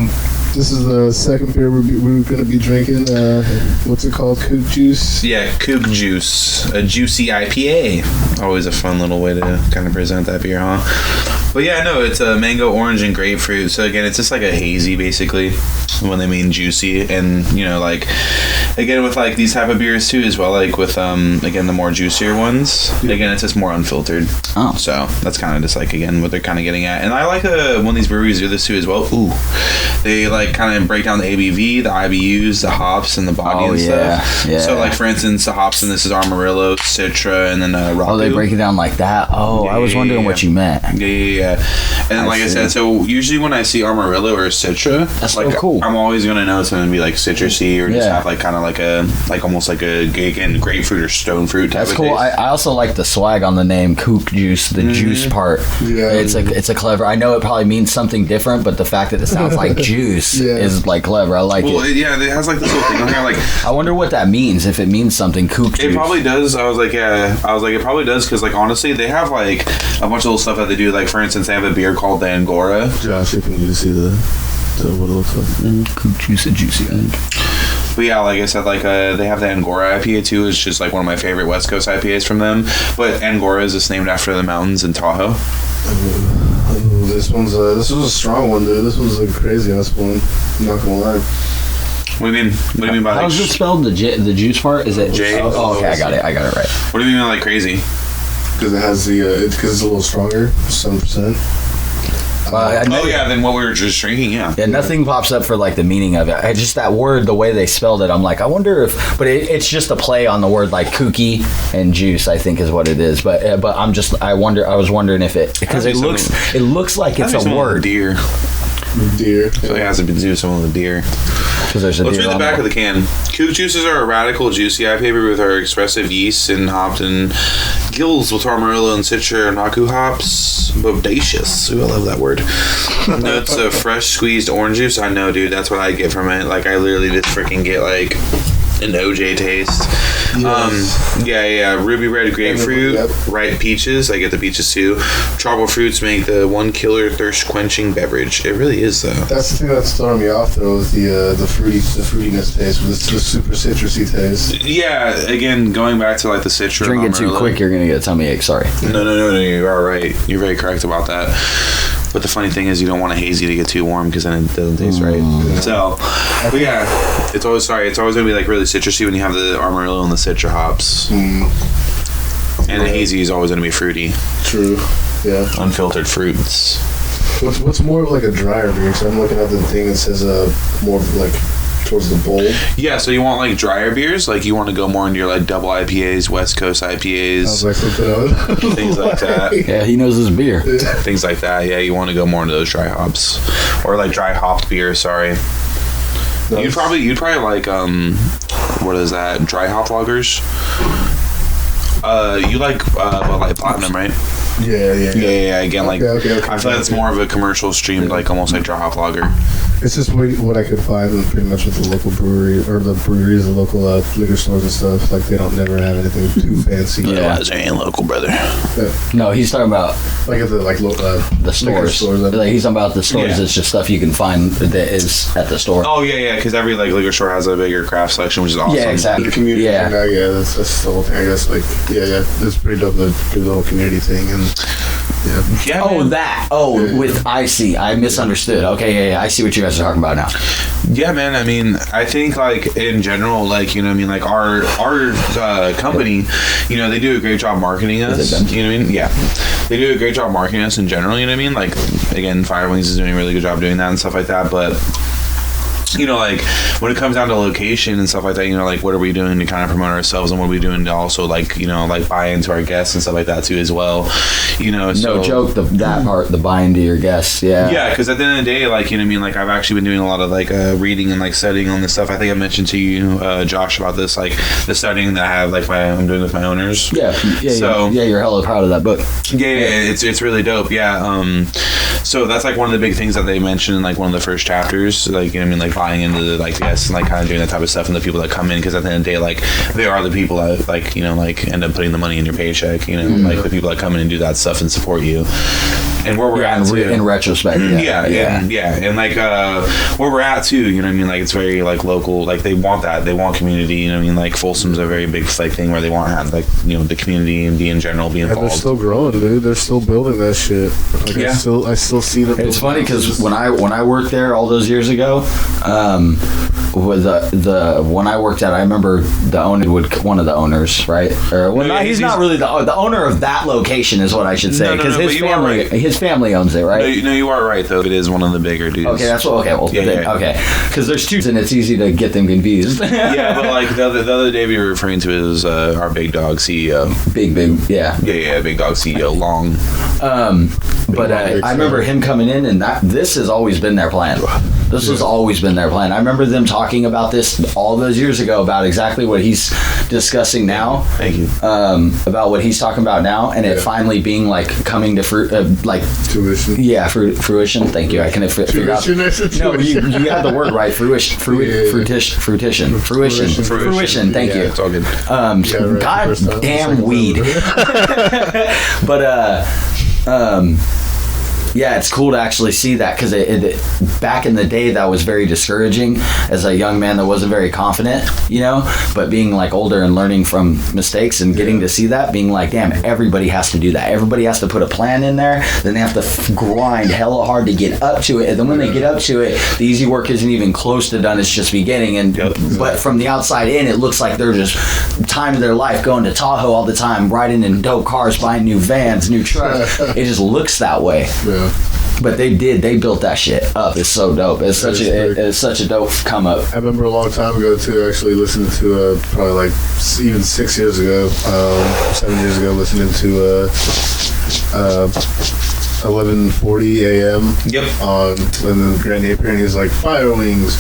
this is the second beer we're going to be drinking. What's it called? Kook Juice? Yeah, Kook Juice. A juicy IPA. Always a fun little way to kind of present that beer, huh? But yeah, no, it's a mango, orange, and grapefruit. So again, it's just like a hazy, basically, when they mean juicy. And, you know, like, again, with like these type of beers too, as well, like with, again, the more juicier ones, again, it's just more unfiltered. Oh. So that's kind of just like, again, what they're kind of getting at. And I like when these breweries do this too as well. Ooh. They like kind of break down the ABV, the IBUs, the hops, and the body and stuff. Yeah. So like, for instance, the hops in this is Amarillo, Citra, and then Raku. Oh, they break it down like that? Oh, I was wondering what you meant. Yeah. And like I said, so usually when I see Amarillo or Citra, that's like, so cool. I'm always gonna know it's gonna be like citrusy or just have like kind of like almost like a again grapefruit or stone fruit type. That's cool. I also like the swag on the name Kook Juice, the juice part. Yeah, it's a clever. I know it probably means something different, but the fact that it sounds like juice is like clever. I like it. Well, yeah, it has like this whole thing. Like, I wonder what that means. If it means something, Kook Juice. It probably does. I was like, it probably does, because like honestly, they have like a bunch of little stuff that they do. Like for instance, they have a beer called the Angora. Josh, if you can see what it looks like. Kook Juice, a juicy. But yeah, like I said, like they have the Angora IPA too. It's just like one of my favorite West Coast IPAs from them. But Angora is just named after the mountains in Tahoe. This was a strong one, dude. This was a crazy ass one. I'm not gonna lie. What do you mean? What do you mean by how's it spelled? The juice part? Is it J? Oh, okay, I got it right. What do you mean by like crazy? Because it has because it's a little stronger, 7%. Then what we were just drinking, yeah. Nothing pops up for like the meaning of it. Just that word, the way they spelled it, I'm like, I wonder if, but it's just a play on the word like kooky and juice, I think is what it is. But I was wondering if it, because it looks like it's a word. Deer. So it has to be do something with the deer. Let's read the back of the can. Kook juices are a radical, juicy IPA with our expressive yeast and hopped and gills with Amarillo and Citra and Raku hops. Bodacious. Ooh, I love that word. Notes of fresh squeezed orange juice. I know, dude. That's what I get from it. Like, I literally just freaking get like an OJ taste. Yes. Ruby red grapefruit, ripe peaches. I get the peaches too. Tropical fruits make the one killer thirst quenching beverage. It really is though. That's the thing that's throwing me off though, is the fruitiness taste, with the super citrusy taste. Yeah, again, going back to like the Citra. Drink it too quick, you're gonna get a tummy ache. Sorry. No, you are right. You're very correct about that. But the funny thing is, you don't want a hazy to get too warm because then it doesn't taste right. So, but yeah, it's always gonna be like really citrusy when you have the Amarillo and the Citra hops. And the hazy is always gonna be fruity. True. Yeah. Unfiltered fruits. What's more of like a drier beer? Because I'm looking at the thing that says more of like towards the bowl. Yeah, so you want like drier beers, like you want to go more into your like double IPAs, West Coast IPAs. I was like, things like that. Yeah, he knows his beer. Things like that. Yeah, you want to go more into those dry hops, or like dry hopped beer. Sorry. Nice. You'd probably like what is that? Dry hop lagers. You like Bud Light Platinum, right? Yeah. Again, like okay, I feel like it's more of a commercial streamed, like almost like dry vlogger. It's just what I could find pretty much with the local brewery or the breweries, the local liquor stores and stuff. Like they don't never have anything too fancy. Yeah, it ain't local, brother. No, he's talking about like at the the stores. Like he's talking about the stores. It's just stuff you can find that is at the store. Oh yeah, because every like liquor store has a bigger craft section, which is awesome. Yeah, exactly. The community. Yeah, that's the whole thing. I guess like it's pretty dope. The whole community thing and. Yeah. With I see. I misunderstood. Okay, yeah, I see what you guys are talking about now. Yeah, man. I mean, I think like in general, like you know, what I mean, like our company, you know, they do a great job marketing us. You know what I mean? Yeah, they do a great job marketing us in general. You know what I mean? Like again, Fire Wings is doing a really good job doing that and stuff like that. But you know, like when it comes down to location and stuff like that, you know, like what are we doing to kind of promote ourselves and what are we doing to also like, you know, like buy into our guests and stuff like that too as well, you know. No joke, that part, the buy into your guests, yeah, because at the end of the day, like, you know what I mean, like I've actually been doing a lot of like reading and like studying on this stuff. I think I mentioned to you, Josh, about this, like the studying that I have, like I'm doing with my owners. So you're hella proud of that book. It's really dope. So that's like one of the big things that they mentioned in like one of the first chapters, like, you know what I mean, like buying into the like guests and like kind of doing that type of stuff and the people that come in, because at the end of the day, like they are the people that like, you know, like end up putting the money in your paycheck, you know, like the people that come in and do that stuff and support you. And where we're at too, in retrospect, and like where we're at too, you know what I mean, like it's very like local, like they want that, they want community, you know what I mean, like Folsom's a very big like thing where they want to have like, you know, the community and be in general be involved. And they're still growing, dude. They're still building that shit. Like I still see them. It's funny because when I worked there all those years ago, with the when I worked at, I remember one of the owners, right? He's not really the owner of that location, is what I should say, because his family owns it, right? No, you are right though. It is one of the bigger dudes. Okay, that's what. Okay, well, okay, because there's two, and it's easy to get them confused. Yeah, but like the other day we were referring to it as our big dog CEO. Big, big dog CEO, Long. But I remember him coming in, and this has always been their plan. This has always been their plan. I remember them talking about this all those years ago, about exactly what he's discussing now. Thank you. About what he's talking about now, and it finally being like coming to fruition. Yeah, fruition. Thank you. I can figure out. No, you got the word right. Fruition. Thank you. It's all good. God damn weed. But yeah, it's cool to actually see that, because it back in the day that was very discouraging as a young man that wasn't very confident, you know, but being like older and learning from mistakes and getting to see that, being like, damn, everybody has to do that. Everybody has to put a plan in there. Then they have to grind hella hard to get up to it. And then when they get up to it, the easy work isn't even close to done. It's just beginning. And but from the outside in, it looks like they're just time of their life going to Tahoe all the time, riding in dope cars, buying new vans, new trucks. It just looks that way. But they built that shit up. It's so dope. It's such a dope come up. I remember a long time ago too, actually listening to probably like even 6 years ago, 7 years ago, listening to 11:40 a.m. on the Grand Napier, and he's like, Fire Wings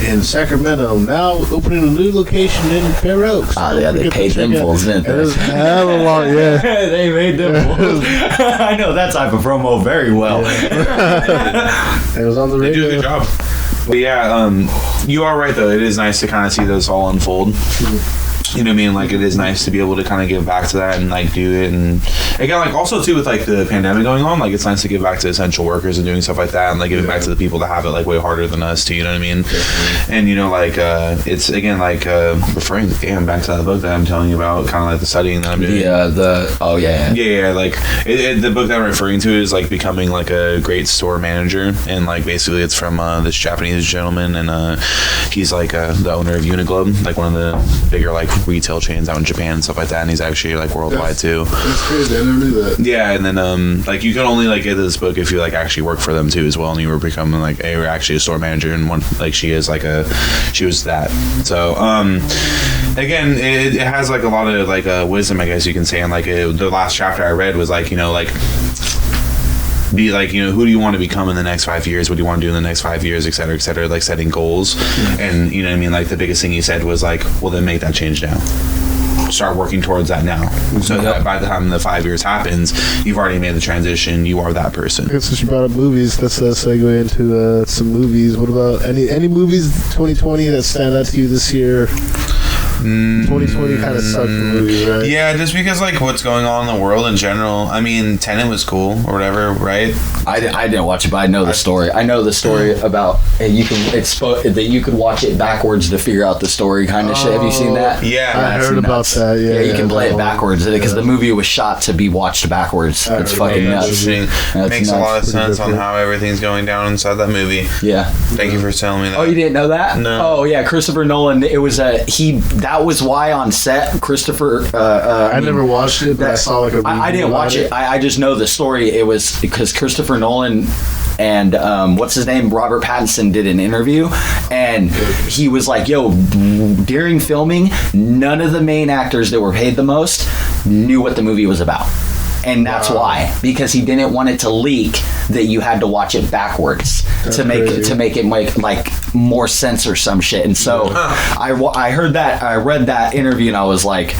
in Sacramento, now opening a new location in Fair Oaks. Oh yeah, they paid them fools, didn't they? It was hella long, yeah. They made them fools. I know that type of promo very well. It was on the radio. They do a good job. But yeah, you are right though. It is nice to kind of see those all unfold. You know what I mean? Like, it is nice to be able to kind of give back to that and, like, do it. And, again, like, also, too, with, like, the pandemic going on, like, it's nice to give back to essential workers and doing stuff like that and, like, giving back to the people that have it, like, way harder than us, too, you know what I mean? Definitely. And, you know, like, it's, again, like, referring, back to that book that I'm telling you about, kind of like the studying that I'm doing. Yeah, like, the book that I'm referring to is, like, becoming, like, a great store manager. And, like, basically, it's from this Japanese gentleman, and he's, like, the owner of Uniglobe, like, one of the bigger, like, retail chains out in Japan and stuff like that, and he's actually like worldwide too. That's crazy. I never knew that. Yeah, and then like you can only like get this book if you like actually work for them too as well, and you were becoming like you're actually a store manager, and one like she was that. So again, it has like a lot of like wisdom, I guess you can say, and like the last chapter I read was like, you know, like be like, you know, who do you want to become in the next 5 years? What do you want to do in the next 5 years, et cetera, like setting goals. And you know what I mean, like the biggest thing he said was like, well, then make that change now. start working towards that now, so that by the time the 5 years happens, you've already made the transition. You are that person. Since you brought up movies, let's segue into some movies. What about any movies 2020 that stand out to you this year? 2020 kind of sucked for movies, right? Yeah, just because like what's going on in the world in general. I mean, Tenet was cool or whatever, right? I didn't watch it, but I know the story. I know the story about that you could watch it backwards to figure out the story kind of shit. Have you seen that? Yeah, I heard about that. Yeah, you can play it backwards because the movie was shot to be watched backwards. It's fucking nuts. Makes a lot of sense on how everything's going down inside that movie. Yeah. Thank you for telling me that. Oh, you didn't know that? No. Oh yeah, Christopher Nolan. It was that was why on set Christopher. I never watched it, but I saw like a review. I didn't watch it. I just know the story. It was because Christopher Nolan and what's his name, Robert Pattinson, did an interview, and he was like, "Yo, during filming, none of the main actors that were paid the most knew what the movie was about." And that's why, because he didn't want it to leak that you had to watch it backwards to make it make like more sense or some shit. And so I heard that, I read that interview, and I was like,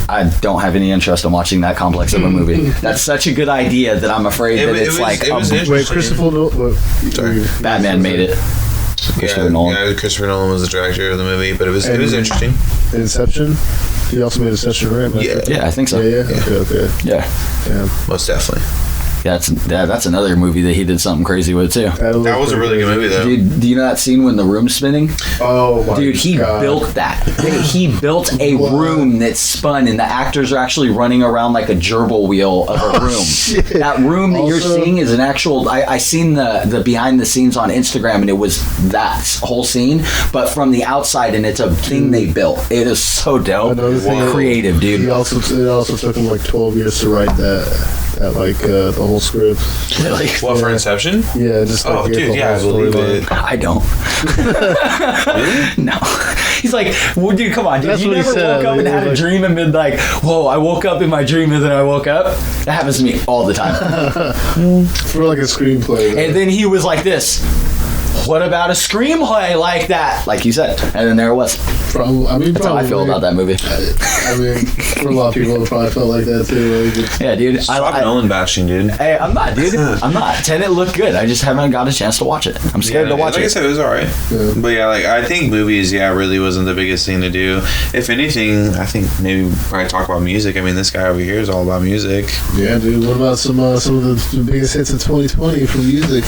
I don't have any interest in watching that complex of a movie. That's such a good idea that I'm afraid that it's like wait, Christopher Nolan. Sorry, Batman made it. Christopher Nolan was the director of the movie, but it was interesting. Inception. He also made Inception, right? Yeah, I think so. Yeah. Okay. Yeah. Most definitely. That's another movie that he did something crazy with too. That was a really good movie, though. Dude, do you know that scene when the room's spinning? Oh my god. Dude, he built that. He built a room that spun, and the actors are actually running around like a gerbil wheel of a room. Shit. That room that you're seeing is an actual. I seen the behind the scenes on Instagram, and it was that whole scene, but from the outside, and it's a thing they built. It is so dope. Creative, dude. It also took him like 12 years to write that. Like the whole script. Really? What, for Inception? Yeah, just like I believe it. I don't. Really? No. He's like, well, dude, come on, dude. That's You what he never said. woke up and had a dream and been like, whoa, I woke up in my dream and then I woke up? That happens to me all the time. For like a screenplay. Though. And then he was like this. What about a screenplay like that? Like you said. And then there it was. That's how I feel about that movie. I mean, for a lot of people, it probably felt like that too. Like yeah, dude. Stop Nolan bashing, dude. Hey, I'm not, dude. I'm not. Tenet looked good. I just haven't got a chance to watch it. I'm scared to watch it. Like I said, it was alright. Yeah. But yeah, like I think movies, really wasn't the biggest thing to do. If anything, I think maybe probably talk about music. I mean, this guy over here is all about music. Yeah, dude. What about some of the biggest hits of 2020 for music?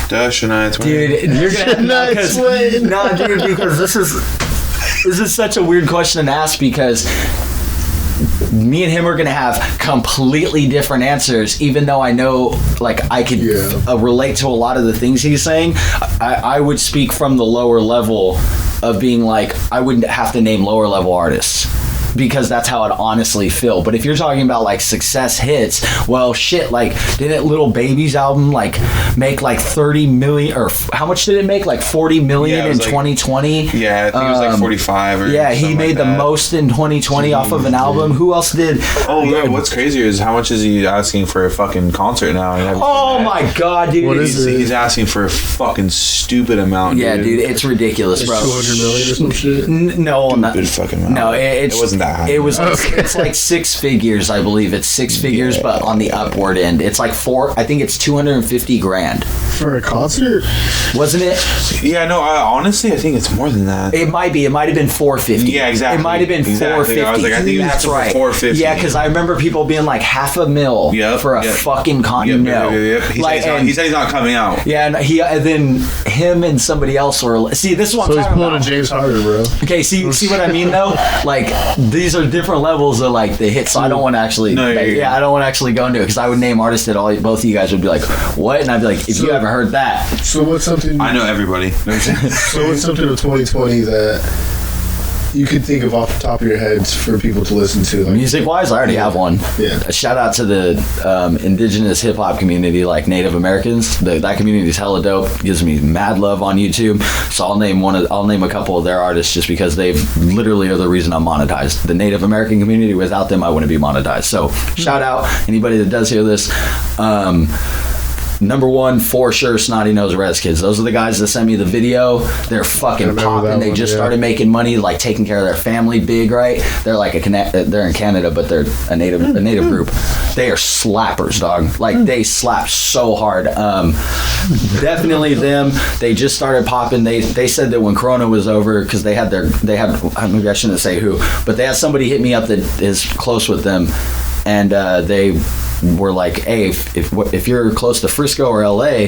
Shania Twain. Dude, you're gonna dude, because this is such a weird question to ask, because me and him are gonna have completely different answers, even though I know like I could relate to a lot of the things he's saying. I would speak from the lower level of being like, I wouldn't have to name lower level artists, because that's how it honestly feel. But if you're talking about like success hits, well shit, like didn't Lil Baby's album like make like 30 million, or how much did it make? Like 40 million in 2020? Yeah, I think it was like 45 or he made the most in 2020 off of an album. Who else did? Oh yeah, what's crazier is how much is he asking for a fucking concert now? Oh my god, dude. What is it? He's asking for a fucking stupid amount. Yeah, dude, it's ridiculous, bro. 200 million or some shit? No, stupid fucking amount. No, it wasn't that high. It was it's like 6 figures, I believe. It's 6 figures, but on the upward end. It's like I think it's 250 grand. For a concert? Wasn't it? Yeah, no, honestly, I think it's more than that. It might be. It might have been 450. Yeah, exactly. It might have been 450. I was like, I think that's right. 450. Yeah, because I remember people being like $500,000 for a fucking concert. He said he's not coming out. Yeah, and then him and somebody else were. See, this is what I'm talking about. So he's pulling a James Harden, bro. Okay, see what I mean though? Like these are different levels of like the hits. So I don't want to actually. I don't want to actually go into it, because I would name artists that both of you guys would be like, what? And I'd be like, if you haven't heard that. So what's something? I know everybody. So what's something of 2020 that you could think of off the top of your heads for people to listen to? Like, music-wise, I already have one. Yeah. A shout out to the indigenous hip-hop community, like Native Americans. That community is hella dope. Gives me mad love on YouTube. So I'll name a couple of their artists just because they literally are the reason I'm monetized. The Native American community, without them, I wouldn't be monetized. So shout out anybody that does hear this. number one for sure, Snotty Nose Rez Kids. Those are the guys that sent me the video. They're fucking popping. They just started making money, like taking care of their family big, right? They're like they're in Canada, but they're a native group. They are slappers, dog. Like they slap so hard. Definitely them. They just started popping. They said that when Corona was over, because they had maybe I shouldn't say who, but they had somebody hit me up that is close with them, and they were like, hey, if you're close to Frisco or LA,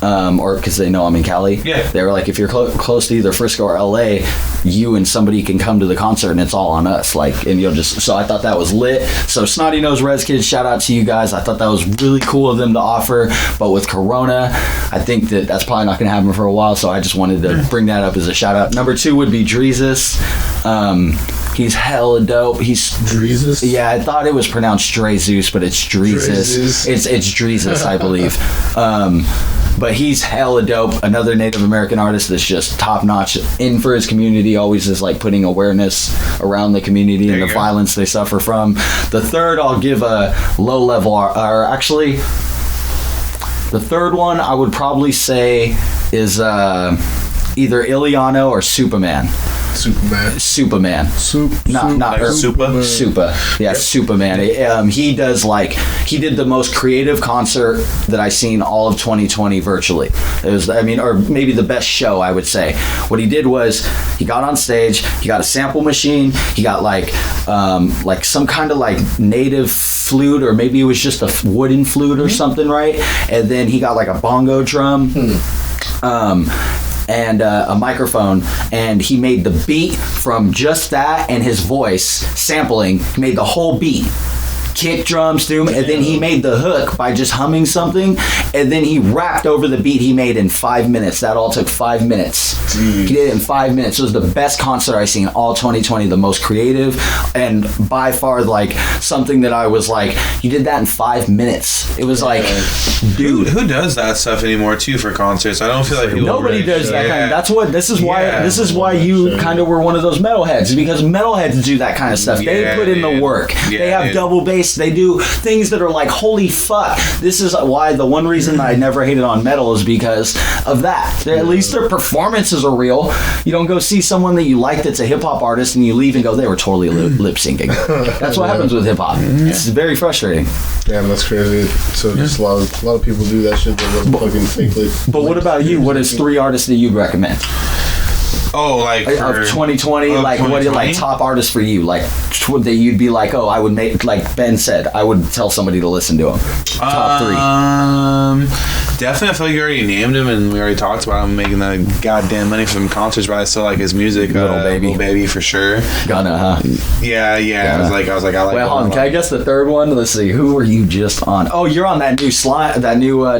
or because they know I'm in Cali, they were like, if you're close to either Frisco or LA, you and somebody can come to the concert and it's all on us, like, and you'll just, so I thought that was lit. So Snotty Nose Rez Kids, shout out to you guys. I thought that was really cool of them to offer, but with Corona, I think that's probably not gonna happen for a while, so I just wanted to bring that up as a shout out. Number 2 would be Dreezus. He's hella dope. He's Dreezus? Yeah, I thought it was pronounced Dreezus, but it's Dreezus. It's Dreezus, I believe. But he's hella dope. Another Native American artist that's just top notch in for his community. Always is like putting awareness around the community and the violence they suffer from. The third, I'll give a low level, or actually, the third one I would probably say is either Iliano or Superman. Superman. Yeah, Superman. He did the most creative concert that I seen all of 2020 virtually. It was, or maybe the best show, I would say. What he did was he got on stage, he got a sample machine, he got like some kind of like native flute, or maybe it was just a wooden flute or something, right? And then he got like a bongo drum. And a microphone, and he made the beat from just that and his voice sampling. He made the whole beat, kick drums through, and then he made the hook by just humming something, and then he rapped over the beat he made in 5 minutes. That all took 5 minutes. He did it in 5 minutes. It was the best concert I seen all 2020, the most creative, and by far like something that I was like, you did that in 5 minutes. It was like, dude, who does that stuff anymore too for concerts? I don't feel like nobody does that kind of, this is why you kind of were one of those metalheads, because metalheads do that kind of stuff. They put in the work. They have double bass. They do things that are like, holy fuck. This is why the one reason that I never hated on metal is because of that. At least their performances are real. You don't go see someone that you like that's a hip hop artist and you leave and go, they were totally lip syncing. That's what happens with hip hop. It's very frustrating. Damn, that's crazy. So just a lot of people do that shit that fucking fakely. But what about you? What is 3 artists that you'd recommend? Oh, like of 2020, like 2020? What are like top artists for you? Like that you'd be like, oh, I would make, like Ben said, I would tell somebody to listen to him. Top 3. Definitely, I feel like you already named him, and we already talked about him making that goddamn money from concerts. But I still like his music. Little baby for sure. Gunna, huh? Yeah. Gunna. I was like, I like. Well, hold on. Can I guess the third one? Let's see. Who were you just on? Oh, you're on that new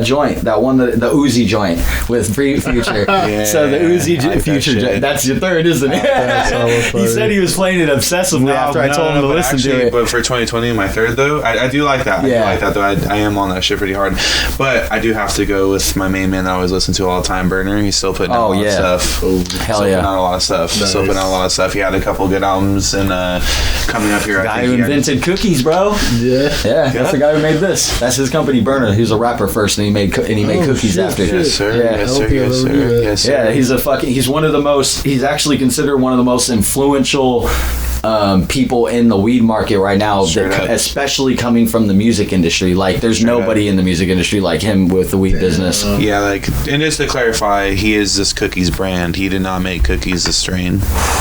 joint, that one, the Uzi joint with Future. So the Uzi Future joint. That's your third, isn't it? He said he was playing it obsessively after I told him to listen to it. But for 2020, my third though, I do like that. I do like that though. I am on that shit pretty hard. But I do have to go with my main man that I always listen to all the time, Burner. He's still putting out a lot of stuff. Hell yeah. Putting out a lot of stuff. Nice. Still putting out a lot of stuff. He had a couple good albums, and coming up here, the guy who invented cookies, bro. Yeah. That's the guy who made this. That's his company, Burner. He was a rapper first, and he made cookies after. Yes, sir. Yes, sir. Yeah, he's actually considered one of the most influential people in the weed market right now, especially coming from the music industry. Like, there's nobody in the music industry like him with the weed business. Yeah, like, and just to clarify, he is this cookies brand. He did not make cookies the strain.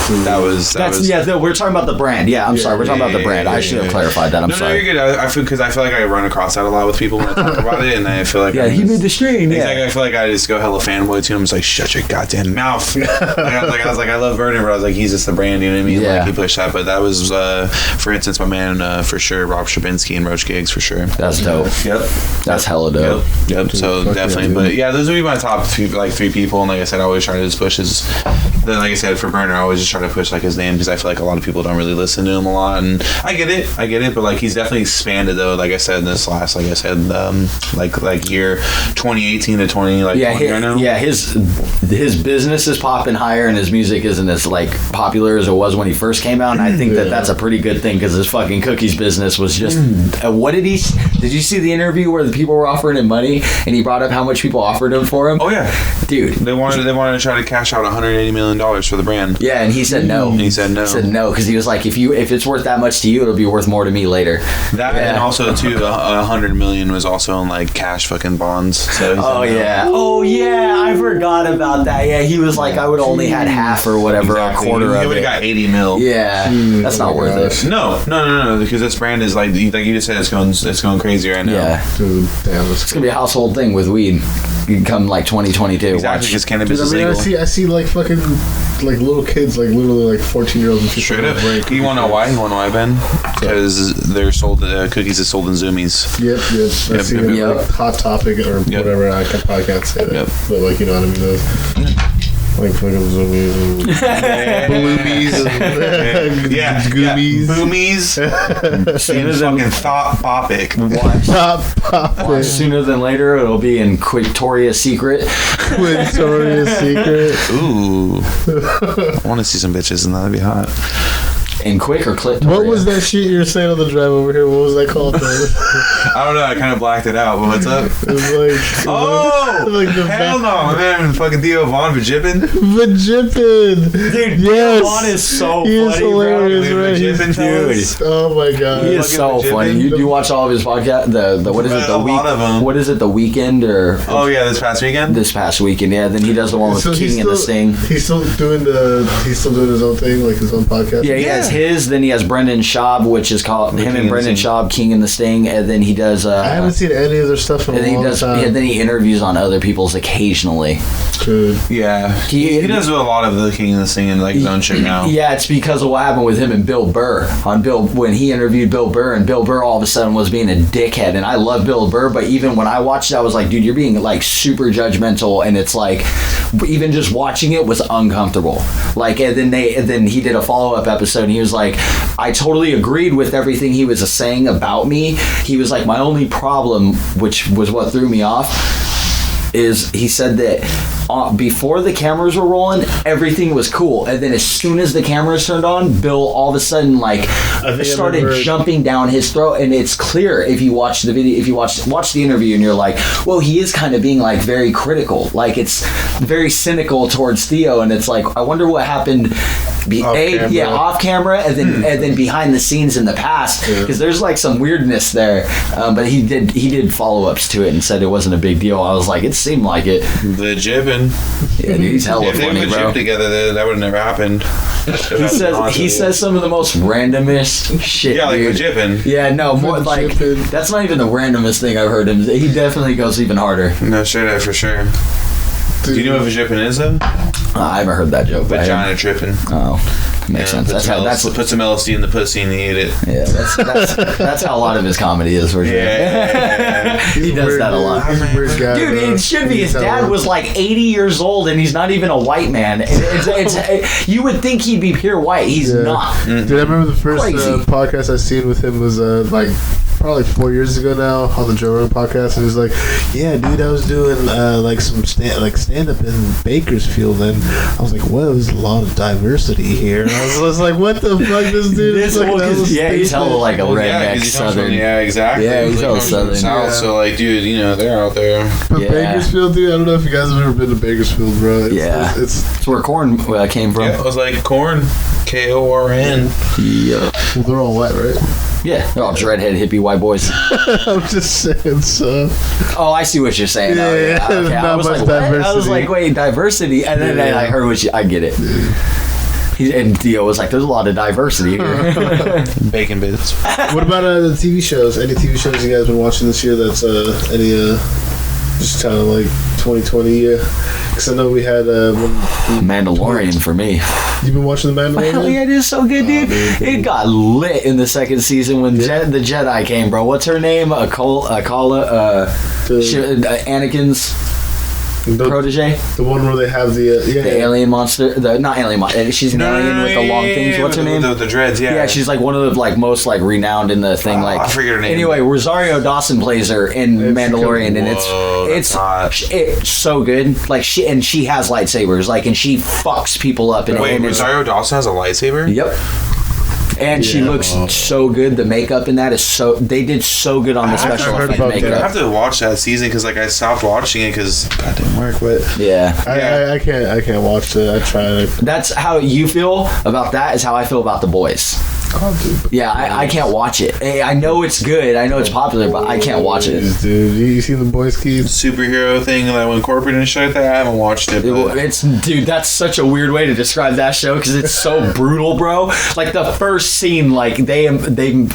We're talking about the brand. Yeah, I'm sorry, we're talking about the brand. I should have clarified that. I'm sorry. No, you're good. Because I feel like I run across that a lot with people when I talk about it, and I feel like he made the strain. Exactly. I feel like I just go hella fanboy to him. It's like, shut your goddamn mouth. I was like, I love Vernon, but I was like, he's just the brand. You know what I mean? Yeah. Like, he pushed that. But that was, for instance, my man for sure, Rob Stravinsky and Roach Gigs for sure. That's dope. Yep. That's hella dope. Yep. So definitely, but yeah, those would be my top 3 people. And like I said, I always try to just push his. Then, like I said, for Burner, I always just try to push like his name because I feel like a lot of people don't really listen to him a lot, and I get it. But like, he's definitely expanded though. Like I said in this last, like I said, like year 2018 to 20 right now. Yeah, his business is popping higher, and his music isn't as like popular as it was when he first came out. and I think that's a pretty good thing because his fucking cookies business was just. What did he? Did you see the interview where the people were offering him money and he brought up how much people offered him for him? Oh yeah, dude. They wanted to try to cash out $180 million for the brand. Yeah, and he said no. He said no. He said no because he was like, if it's worth that much to you, it'll be worth more to me later. That and also too, $100 million was also in like cash fucking bonds. So oh yeah, I forgot about that. Yeah, he was like, I would only had half or whatever, a quarter of it. He would have got 80 mil. Yeah, that's not worth it. No, because this brand is like you just said, it's going crazy right now. Yeah, dude, damn, it's gonna be a household thing with weed. You can come like 2022. Exactly, because cannabis is legal. I see like fucking like little kids, like literally like 14-year-olds and 15-year-olds. Straight up. You want to know why? Ben? Because they're sold. Cookies is sold in Zoomies. Yep. I see it like Hot Topic or whatever. I probably can't say that, but like you know what I mean. Like fucking zoomies and bloomies and goomies. Boomies. Sooner than Thought Popic. Watch sooner than later, it'll be in Victoria's Secret. Victoria's Secret. Ooh. I want to see some bitches and that'd be hot. In Quick or Clip? What was that shit you were saying on the drive over here? What was that called? I don't know. I kind of blacked it out. But what's up? It was like... like the hell no. Man, fucking Theo Von Vajippin. Dude, yes. Vaughn is so He's funny, hilarious, bro. Dude. Oh my god. He is so funny. You watch all of his podcasts? The what is it? The week? Lot of them. What is it? The Weekend or? Oh yeah, this past weekend. Yeah. Then he does the one with King and the Sting. He's still doing his own thing, like his own podcast. Yeah, he has his. Then he has Brendan Schaub, which is called him and Brendan Schaub, King and the Sting. And then he does. I haven't seen any of their stuff in a long time. And then he interviews on other people's occasionally. Good. Yeah, he does do a lot of the King and the Sting and like his own shit now. Yeah, it's because of what happened with him and Bill Burr when he interviewed Bill Burr, and Bill Burr all of a sudden was being a dickhead. And I love Bill Burr, but even when I watched it, I was like, dude, you're being like super judgmental, and it's like even just watching it was uncomfortable. Like, and then he did a follow-up episode, and he was like, I totally agreed with everything he was saying about me. He was like, my only problem, which was what threw me off, is he said that before the cameras were rolling, everything was cool, and then as soon as the cameras turned on, Bill all of a sudden started jumping down his throat. And it's clear if you watch the video, if you watch the interview, and you're like, well, he is kind of being like very critical, like it's very cynical towards Theo, and it's like, I wonder what happened off camera, and then behind the scenes in the past, because there's like some weirdness there. But he did follow-ups to it and said it wasn't a big deal. I was like, it seemed like it. The jibbin. Yeah, dude, he's hella funny, bro. If they would together, that would have never happened. He says some of the most randomest shit. Yeah, like dude. the jibbin. Yeah, no, more like that's not even the randomest thing I've heard him. He definitely goes even harder. No, straight up for sure. Do you know what vajippin is though? I haven't heard that joke. Vagina tripping. Oh, makes sense. Put some LSD in the pussy and you eat it. Yeah, that's how a lot of his comedy is for sure. Yeah. He does that a lot. He's a weird guy, dude, it should be. His dad was like 80 years old, and he's not even a white man. You would think he'd be pure white. He's not. Mm-hmm. Dude, I remember the first podcast I seen with him was like probably 4 years ago now on the Joe Rogan podcast, and he was like, yeah, dude, I was doing like some stand-up in Bakersfield, and I was like, well, there's a lot of diversity here, and I was like, what the fuck, this dude is like, he's hella like a redneck southern. Yeah, exactly. Yeah, he's hella southern. South, so like, dude, you know, they're out there. But Bakersfield, dude, I don't know if you guys have ever been to Bakersfield, bro. It's where corn came from. Yeah, it was like corn, KORN. Yeah. Well, they're all white, right? Yeah, they're all dreadhead hippie white boys. I'm just saying so. Oh, I see what you're saying. Yeah, okay. I was like, what? I was like, wait, diversity, and then I heard I get it. And Theo was like, there's a lot of diversity here. Bacon bits. What about the TV shows? Any TV shows you guys been watching this year that's just kind of like 2020 because I know we had Mandalorian for me. You've been watching the Mandalorian? Hell yeah, it is so good, dude. It got lit in the second season when the Jedi came, bro. What's her name? Anakin's protege. The one where they have the alien monster. Not alien monster. She's an alien with the long things. What's her name? The dreads. Yeah. Yeah, she's like one of the like most like renowned in the thing. Like I forget her name. Anyway, Rosario Dawson plays her in Mandalorian, and it's so good. Like she has lightsabers. Like, and she fucks people up. Wait, Rosario Dawson has a lightsaber? Yep. and she looks so good. The makeup in that is so. They did so good on the special effect makeup. I have to watch that season because like I stopped watching it because God didn't work. But I can't watch it. I tried. That's how you feel about that. Is how I feel about The Boys. Oh, dude. Yeah, I can't watch it. I know it's good. I know it's popular, but I can't watch it. Dude, you seen The Boys, Keith? Superhero thing that went corporate and shit like that. I haven't watched it. It's dude, that's such a weird way to describe that show because it's so brutal, bro. Like the first scene, like they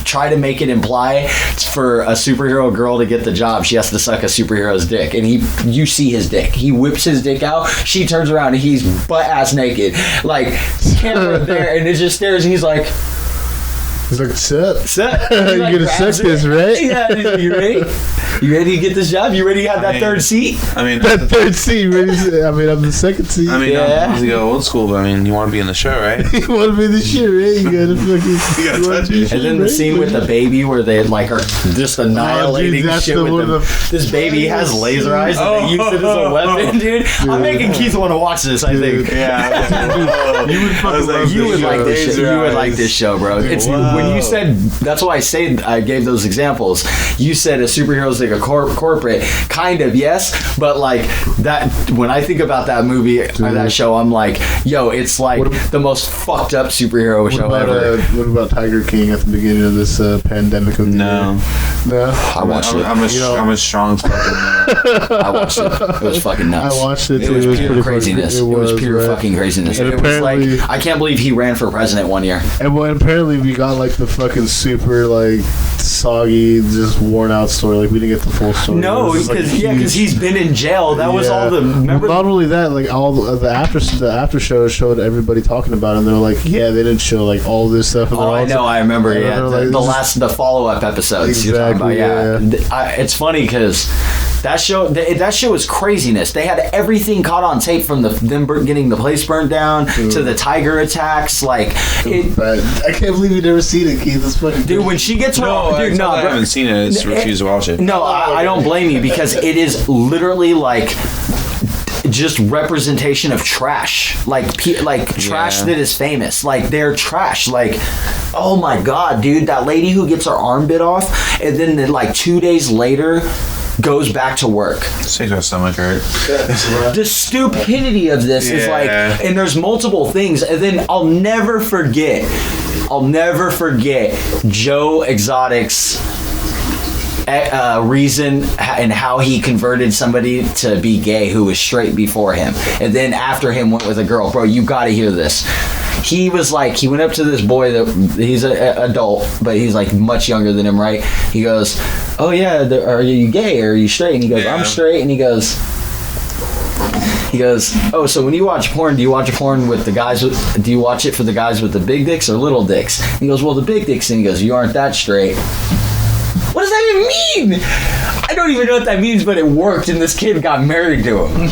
try to make it imply for a superhero girl to get the job, she has to suck a superhero's dick, and you see his dick. He whips his dick out. She turns around and he's butt ass naked, like camera there, and it just stares, and he's like. He's like, set. You're gonna suck this, right? Yeah, you ready? You ready to get this job? You ready to have that third seat? I mean, that third seat. I'm the second seat. I mean, not to go old school, but I mean, you want to be in the show, right? You want to be in the show, right? You gotta fucking. You gotta touch it. And then the scene with the baby where they like are just annihilating shit with them. This baby has laser eyes and they use it as a weapon, dude. I'm making Keith want to watch this. I think. Yeah. You would like this show. You would like this show, bro. It's when you said. That's why I gave those examples. You said a superhero's like a corporate, kind of, yes, but like that. When I think about that movie or that show, I'm like, yo, it's like the most fucked up superhero show ever. What about Tiger King at the beginning of this pandemic? No. I watched it. I'm a strong fucking man. I watched it. It was fucking nuts. I watched it too. It was pure craziness. It was pure fucking craziness. And it was like, I can't believe he ran for president one year. And apparently we got like the fucking super like soggy, just worn out story. Like we didn't get the full story. No, because he's been in jail. That was all the. Remember? Not only that, like all the after show showed everybody talking about it, and they're like, yeah, they didn't show like all this stuff. And I know. I remember. Yeah, the follow up episodes. Exactly, you're talking about. It's funny because. That show was craziness. They had everything caught on tape from them getting the place burnt down to the tiger attacks. Like, I can't believe you never seen it, Keith. It's fucking dude. When she gets I haven't seen it. I just refuse to watch it. No, I don't blame you because it is literally like. Just representation of trash, like trash that is famous. Like they're trash. Like, oh my god, dude, that lady who gets her arm bit off, and then like 2 days later goes back to work. Makes my stomach hurt. The stupidity of this is like, and there's multiple things, and then I'll never forget Joe Exotic's reason and how he converted somebody to be gay who was straight before him, and then after him went with a girl. Bro, you gotta hear this. He was like, he went up to this boy that he's an adult, but he's like much younger than him, right? He goes, oh yeah, are you gay or are you straight? And he goes, I'm straight. And he goes, oh, so when you watch porn, do you watch porn with the guys do you watch it for the guys with the big dicks or little dicks? And he goes, well, the big dicks. And he goes, you aren't that straight. What does that even mean? I don't even know what that means, but it worked, and this kid got married to him.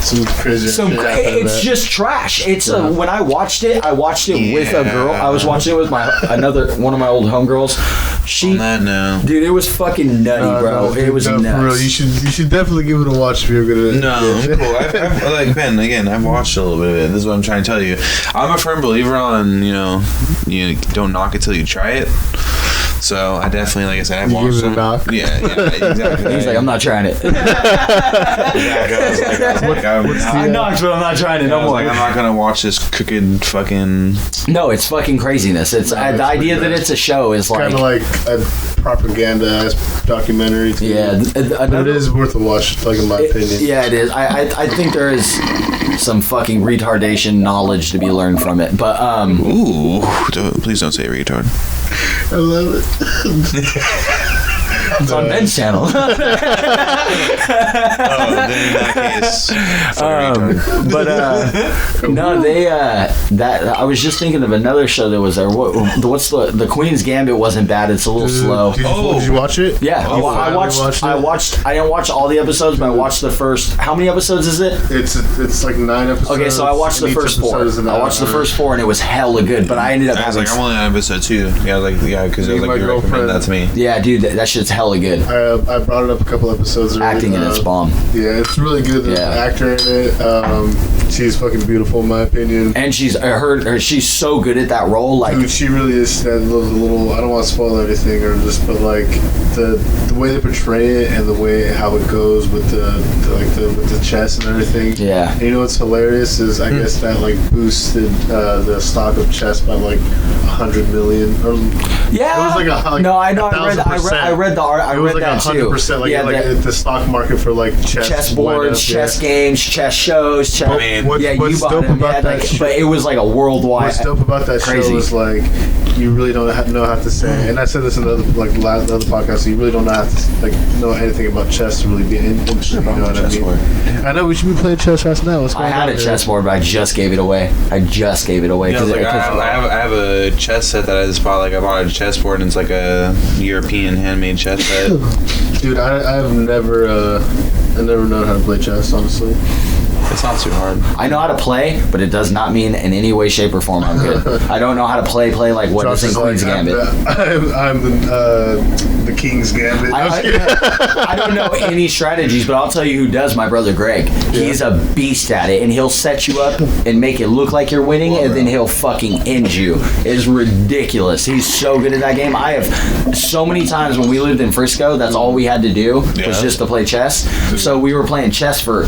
Some crazy. It's just trash. It's when I watched it with a girl. I was watching it with one of my old homegirls. Dude, it was fucking nutty, bro. It was nuts. For real, you should definitely give it a watch if you're gonna. No, I'm cool. I've like Ben again. I've watched a little bit of it. This is what I'm trying to tell you. I'm a firm believer on you don't knock it till you try it. So I definitely, like I said, I've watched them. Yeah, exactly. He's like, I'm not trying it. I knocked, but I'm not trying it no more. Like, I'm not gonna watch this crooked fucking. No, it's fucking craziness. It's the idea that it's a show is like kind of like a propaganda documentary. Too. Yeah, but it is worth a watch, like in my opinion. Yeah, it is. I think there is some fucking retardation knowledge to be learned from it. But ooh, please don't say retard. I love it. It's on Ben's channel. Then in that case, I was just thinking of another show that was there. What's the Queen's Gambit wasn't bad. It's a little slow. Did you watch it? Yeah, I watched. I didn't watch all the episodes, but I watched the first. How many episodes is it? It's like 9 episodes. Okay, so I watched the first 4. I watched the first 4, and it was hella good. But I ended up having. I'm only on episode 2. Yeah, because you recommended that to me. Yeah, dude, that shit's hella good. I brought it up a couple episodes. Acting in it's bomb. Yeah, it's really good. There's an actor in it. She's fucking beautiful in my opinion. And she's so good at that role. Like, dude, she really is. That little. I don't want to spoil anything or just, but like the way they portray it and the way how it goes with with the chess and everything. Yeah. And you know what's hilarious is I guess that like boosted the stock of chess by like 100 million. Yeah. It was like no, I know. I read that too. 100%. Like the stock market for like chess boards, chess games, chess shows. Chess, what's dope about that? But it was like a worldwide. What's dope about that show is like you really don't know how to say. And I said this in another podcast. So you really don't know how to know anything about chess to really be interested. You know what I mean? I know we should be playing chess right now. I had a chessboard, but I just gave it away. I have a chess set that I just bought. Like I bought a chessboard, and it's like a European handmade chess set. Dude, I've never known how to play chess, honestly. It's not too hard. I know how to play, but it does not mean in any way, shape, or form I'm good. I don't know how to play like what is in Queen's Gambit. I'm the King's Gambit. I don't know any strategies, but I'll tell you who does. My brother Greg. He's a beast at it, and he'll set you up and make it look like you're winning, and then he'll fucking end you. It's ridiculous. He's so good at that game. I have so many times when we lived in Frisco, that's all we had to do was just to play chess. So we were playing chess for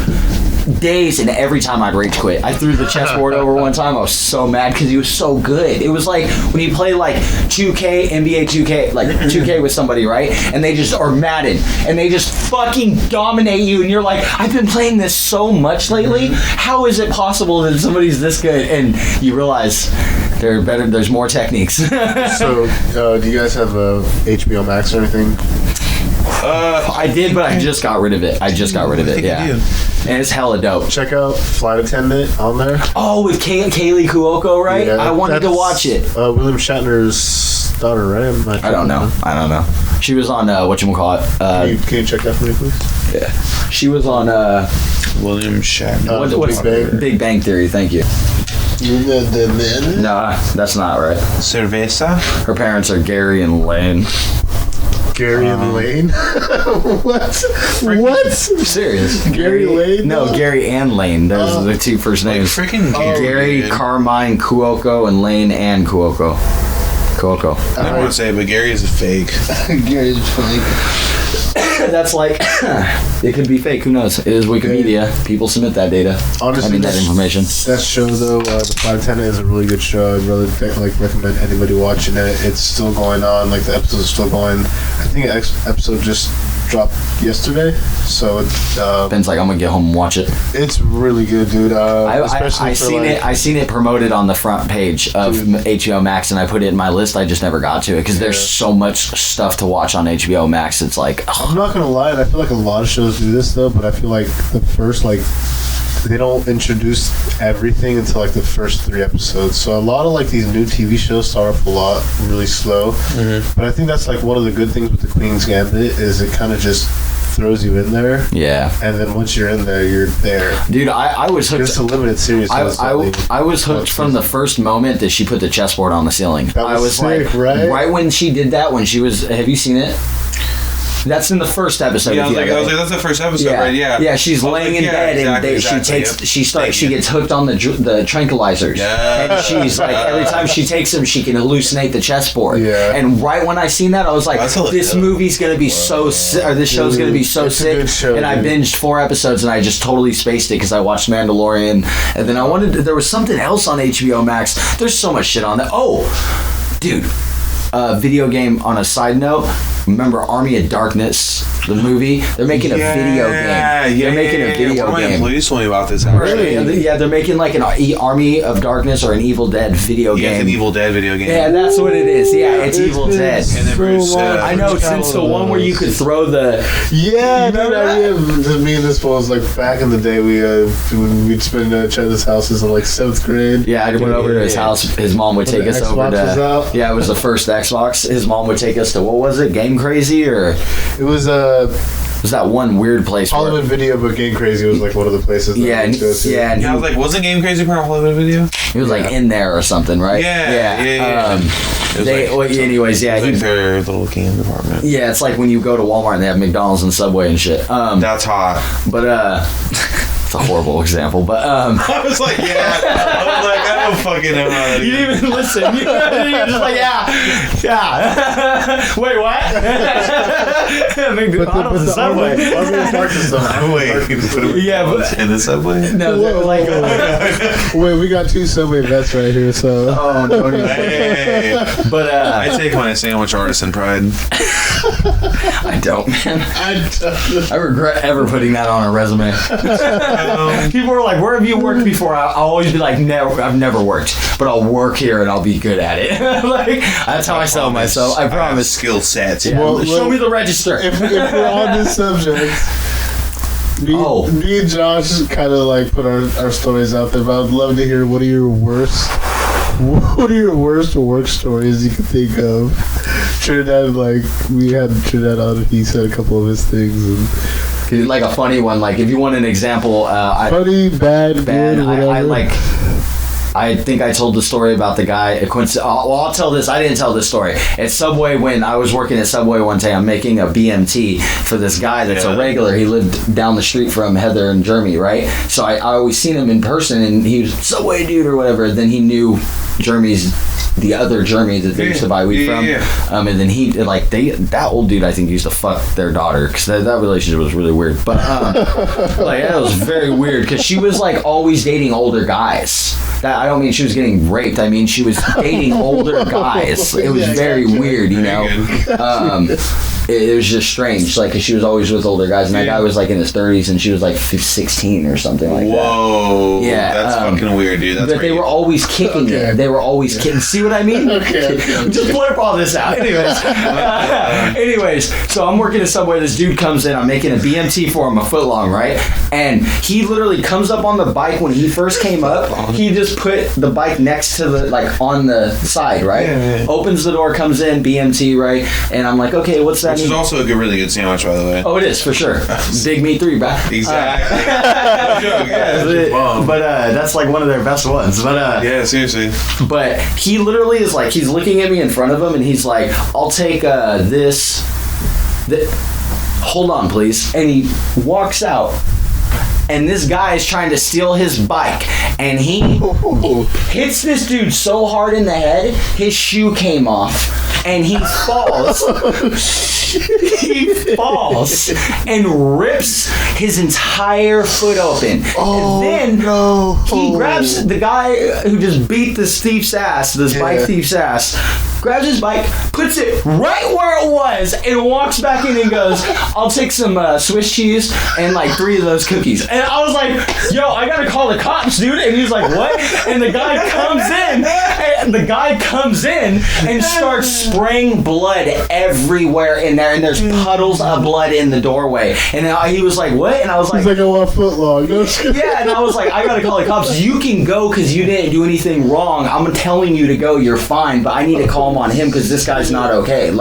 days, and every time I'd rage quit. I threw the chessboard over one time. I was so mad because he was so good. It was like when you play like 2K, NBA 2K, like 2K with somebody, right? And they just are Madden, and they just fucking dominate you, and you're like, I've been playing this so much lately. How is it possible that somebody's this good? And you realize they're better. There's more techniques. So, do you guys have a HBO Max or anything? I did, but I just got rid of it. Yeah. And it's hella dope. Check out Flight Attendant on there. Oh, with Kaylee Cuoco, right? Yeah, I wanted to watch it. William Shatner's daughter, right? I don't know. She was on whatchamacallit. Can you check that for me, please? Yeah. She was on William Shatner. What's Big Bang Theory? Thank you. No, that's not right. Cerveza? Her parents are Gary and Lane. Gary and Lane? What? Serious? Gary Lane? No, Gary and Lane. Those are the two first names. Like freaking Gary, Carmine Cuoco, and Lane and Cuoco. I don't want to say it, but Gary is fake. Gary's fake. That's like, it could be fake. Who knows? It is Wikipedia. People submit that data. Honestly, that information. That show, though, The Flight Attendant is a really good show. I'd really recommend anybody watching it. It's still going on. Like, the episode is still going. I think the episode just dropped yesterday. So Ben's like, I'm gonna get home and watch it. It's really good, dude. I seen it promoted on the front page of HBO Max, and I put it in my list. I just never got to it because there's so much stuff to watch on HBO Max. It's like, I'm not gonna lie, I feel like a lot of shows do this though, but I feel like the first they don't introduce everything until like the first 3 episodes. So a lot of like these new TV shows start off really slow. But I think that's like one of the good things with the Queen's Gambit is it kind of just throws you in there. Yeah. And then once you're in there, you're there. Dude, I was hooked. It's a limited series. I was hooked from the first moment that she put the chessboard on the ceiling. I was sick, like, right when she did that, when she was, have you seen it? That's in the first episode. Yeah, I was like, that's the first episode, right? Yeah. Yeah, she's laying in bed and she gets hooked on the tranquilizers. Yeah. And she's like, every time she takes them, she can hallucinate the chessboard. Yeah. And right when I seen that, I was like, this movie's gonna be so sick, or this show's gonna be so sick. And I binged 4 episodes and I just totally spaced it because I watched Mandalorian, and then there was something else on HBO Max. There's so much shit on that. Oh, dude. Video game on a side note. Remember Army of Darkness, the movie? They're making a video game. They're making a video game. My employees told me about this. Actually. Really? Yeah, they're making like an Army of Darkness or an Evil Dead video game. It's an Evil Dead video game. Yeah, that's what it is. Yeah, it's Evil Dead. I know, since the one where you could throw the... Yeah, dude, me and this fool was like back in the day, we'd spend at each other's houses in like 7th grade. Yeah, I went over to his house. His mom would take us over to... Yeah, it was the first Xbox. His mom would take us to, what was it? Game Crazy, or it was that one weird place? Hollywood Video, but Game Crazy was like one of the places. And I was like, wasn't Game Crazy part of Hollywood Video? He was like in there or something, right? Yeah. Anyways, yeah, like their little game department. Yeah, it's like when you go to Walmart and they have McDonald's and Subway and shit. That's hot. But It's a horrible example, but I was like, I don't fucking know how to you didn't even listen. You're just like, yeah. Wait, what? McDonald's the subway. I'm gonna talk to someone. Wait, in the subway? No, they're like. Wait, we got 2 Subway vets right here, so. Oh no! Hey. But I take my sandwich artisan pride. I don't, man. I regret ever putting that on a resume. People are like, "Where have you worked before?" I'll always be like, "Never. I've never worked, but I'll work here and I'll be good at it." Like that's how I sell myself. I promise. Skill sets. Yeah. Well, show me the register. If we're on this subject, me and Josh kind of like put our stories out there, but I'd love to hear what are your worst work stories you can think of. Trinidad, like we had Trinidad on, he said a couple of his things, and like a funny one. Like if you want an example, funny, bad, good, whatever. I think I told the story about the guy. I'll tell this. I didn't tell this story. At Subway, when I was working at Subway one day, I'm making a BMT for this guy that's a regular. He lived down the street from Heather and Jeremy, right? So I always seen him in person, and he was Subway dude or whatever. Then he knew the other Jeremy that they used to buy weed from. And then he, that old dude, I think, used to fuck their daughter, because that relationship was really weird. But, that was very weird, because she was, always dating older guys. I don't mean she was getting raped. I mean she was dating older guys. It was very weird, you know. It was just strange, because she was always with older guys, and that guy was in his 30s, and she was 16 or something like that. Whoa, yeah, that's fucking weird, dude. That's but they were always kicking it. They were always kicking. See what I mean? Okay. Just blurb all this out. Anyways, so I'm working at Subway. This dude comes in. I'm making a BMT for him, a foot long, right? And he literally comes up on the bike. When he first came up, he just put the bike next to the on the side, right? Yeah. Opens the door, comes in, BMT, right? And I'm like, okay, what's that? Which is also a really good sandwich, by the way. Oh, it is for sure. Big meat 3, bro. Exactly. But that's one of their best ones. But yeah, seriously. But he literally is he's looking at me in front of him, and he's like, "I'll take this. Hold on, please." And he walks out. And this guy is trying to steal his bike, and he hits this dude so hard in the head, his shoe came off, and he falls. He falls and rips his entire foot open. Oh, and then no. He grabs the guy who just beat this thief's ass, bike thief's ass, grabs his bike, puts it right where it was, and walks back in and goes, "I'll take some Swiss cheese and 3 of those cookies." And I was like, "Yo, I gotta call the cops, dude." And he's like, "What?" And the guy comes in and starts spraying blood everywhere in there, and there's puddles of blood in the doorway. And he was like, "What?" And I was like, "He's like a 1 foot long." Yeah, and I was like, "I gotta call the cops. You can go because you didn't do anything wrong. I'm telling you to go. You're fine, but I need to call him on him because this guy's not okay.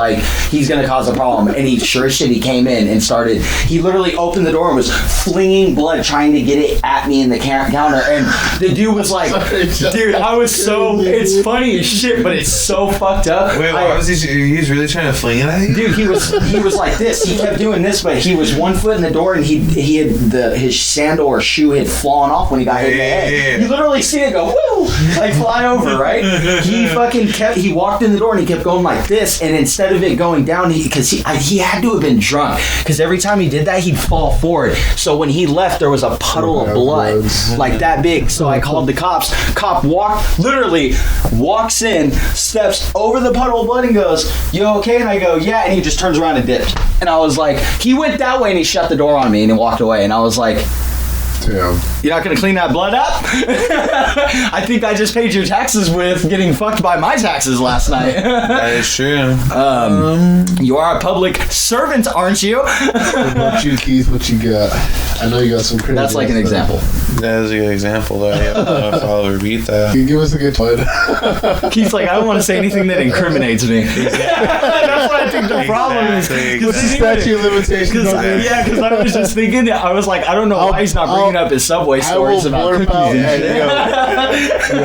He's gonna cause a problem." And he sure as shit, he came in and started. He literally opened the door and was flinging blood, trying to get it at me in the counter. And the dude was like, "Dude, I was so." It's funny as shit, but it's so fucked up. Wait, why was he's really trying to fling it at you? Dude, he was like this. He kept doing this, but he was 1 foot in the door, and he had his sandal or shoe had fallen off when he got hit in the head. Yeah. You literally see it go woo, fly over, right? He walked in the door and he kept going like this, and instead of it going down, because he had to have been drunk, because every time he did that, he'd fall forward. So when he left, there was a puddle of blood that big. So I called the cops. Cop literally walks in, steps over the puddle of blood, and goes, "You okay?" And I go, "Yeah." And he just turns around and dips. And I was like, he went that way and he shut the door on me and he walked away. And I was like, Damn. You're not gonna clean that blood up? I think I just paid your taxes with getting fucked by my taxes last night. That is true. You are a public servant, aren't you? What about you, Keith? What you got? I know you got some crazy. That's like an example. That is a good example, though. Yeah, I don't know if I'll repeat that. Can you give us a good one? Keith's like, I don't want to say anything that incriminates me. That's what I think the problem is. What's the statute of limitations? Because I was just thinking, I was like, I don't know why he's not bringing up his Subway stories about cookies and shit.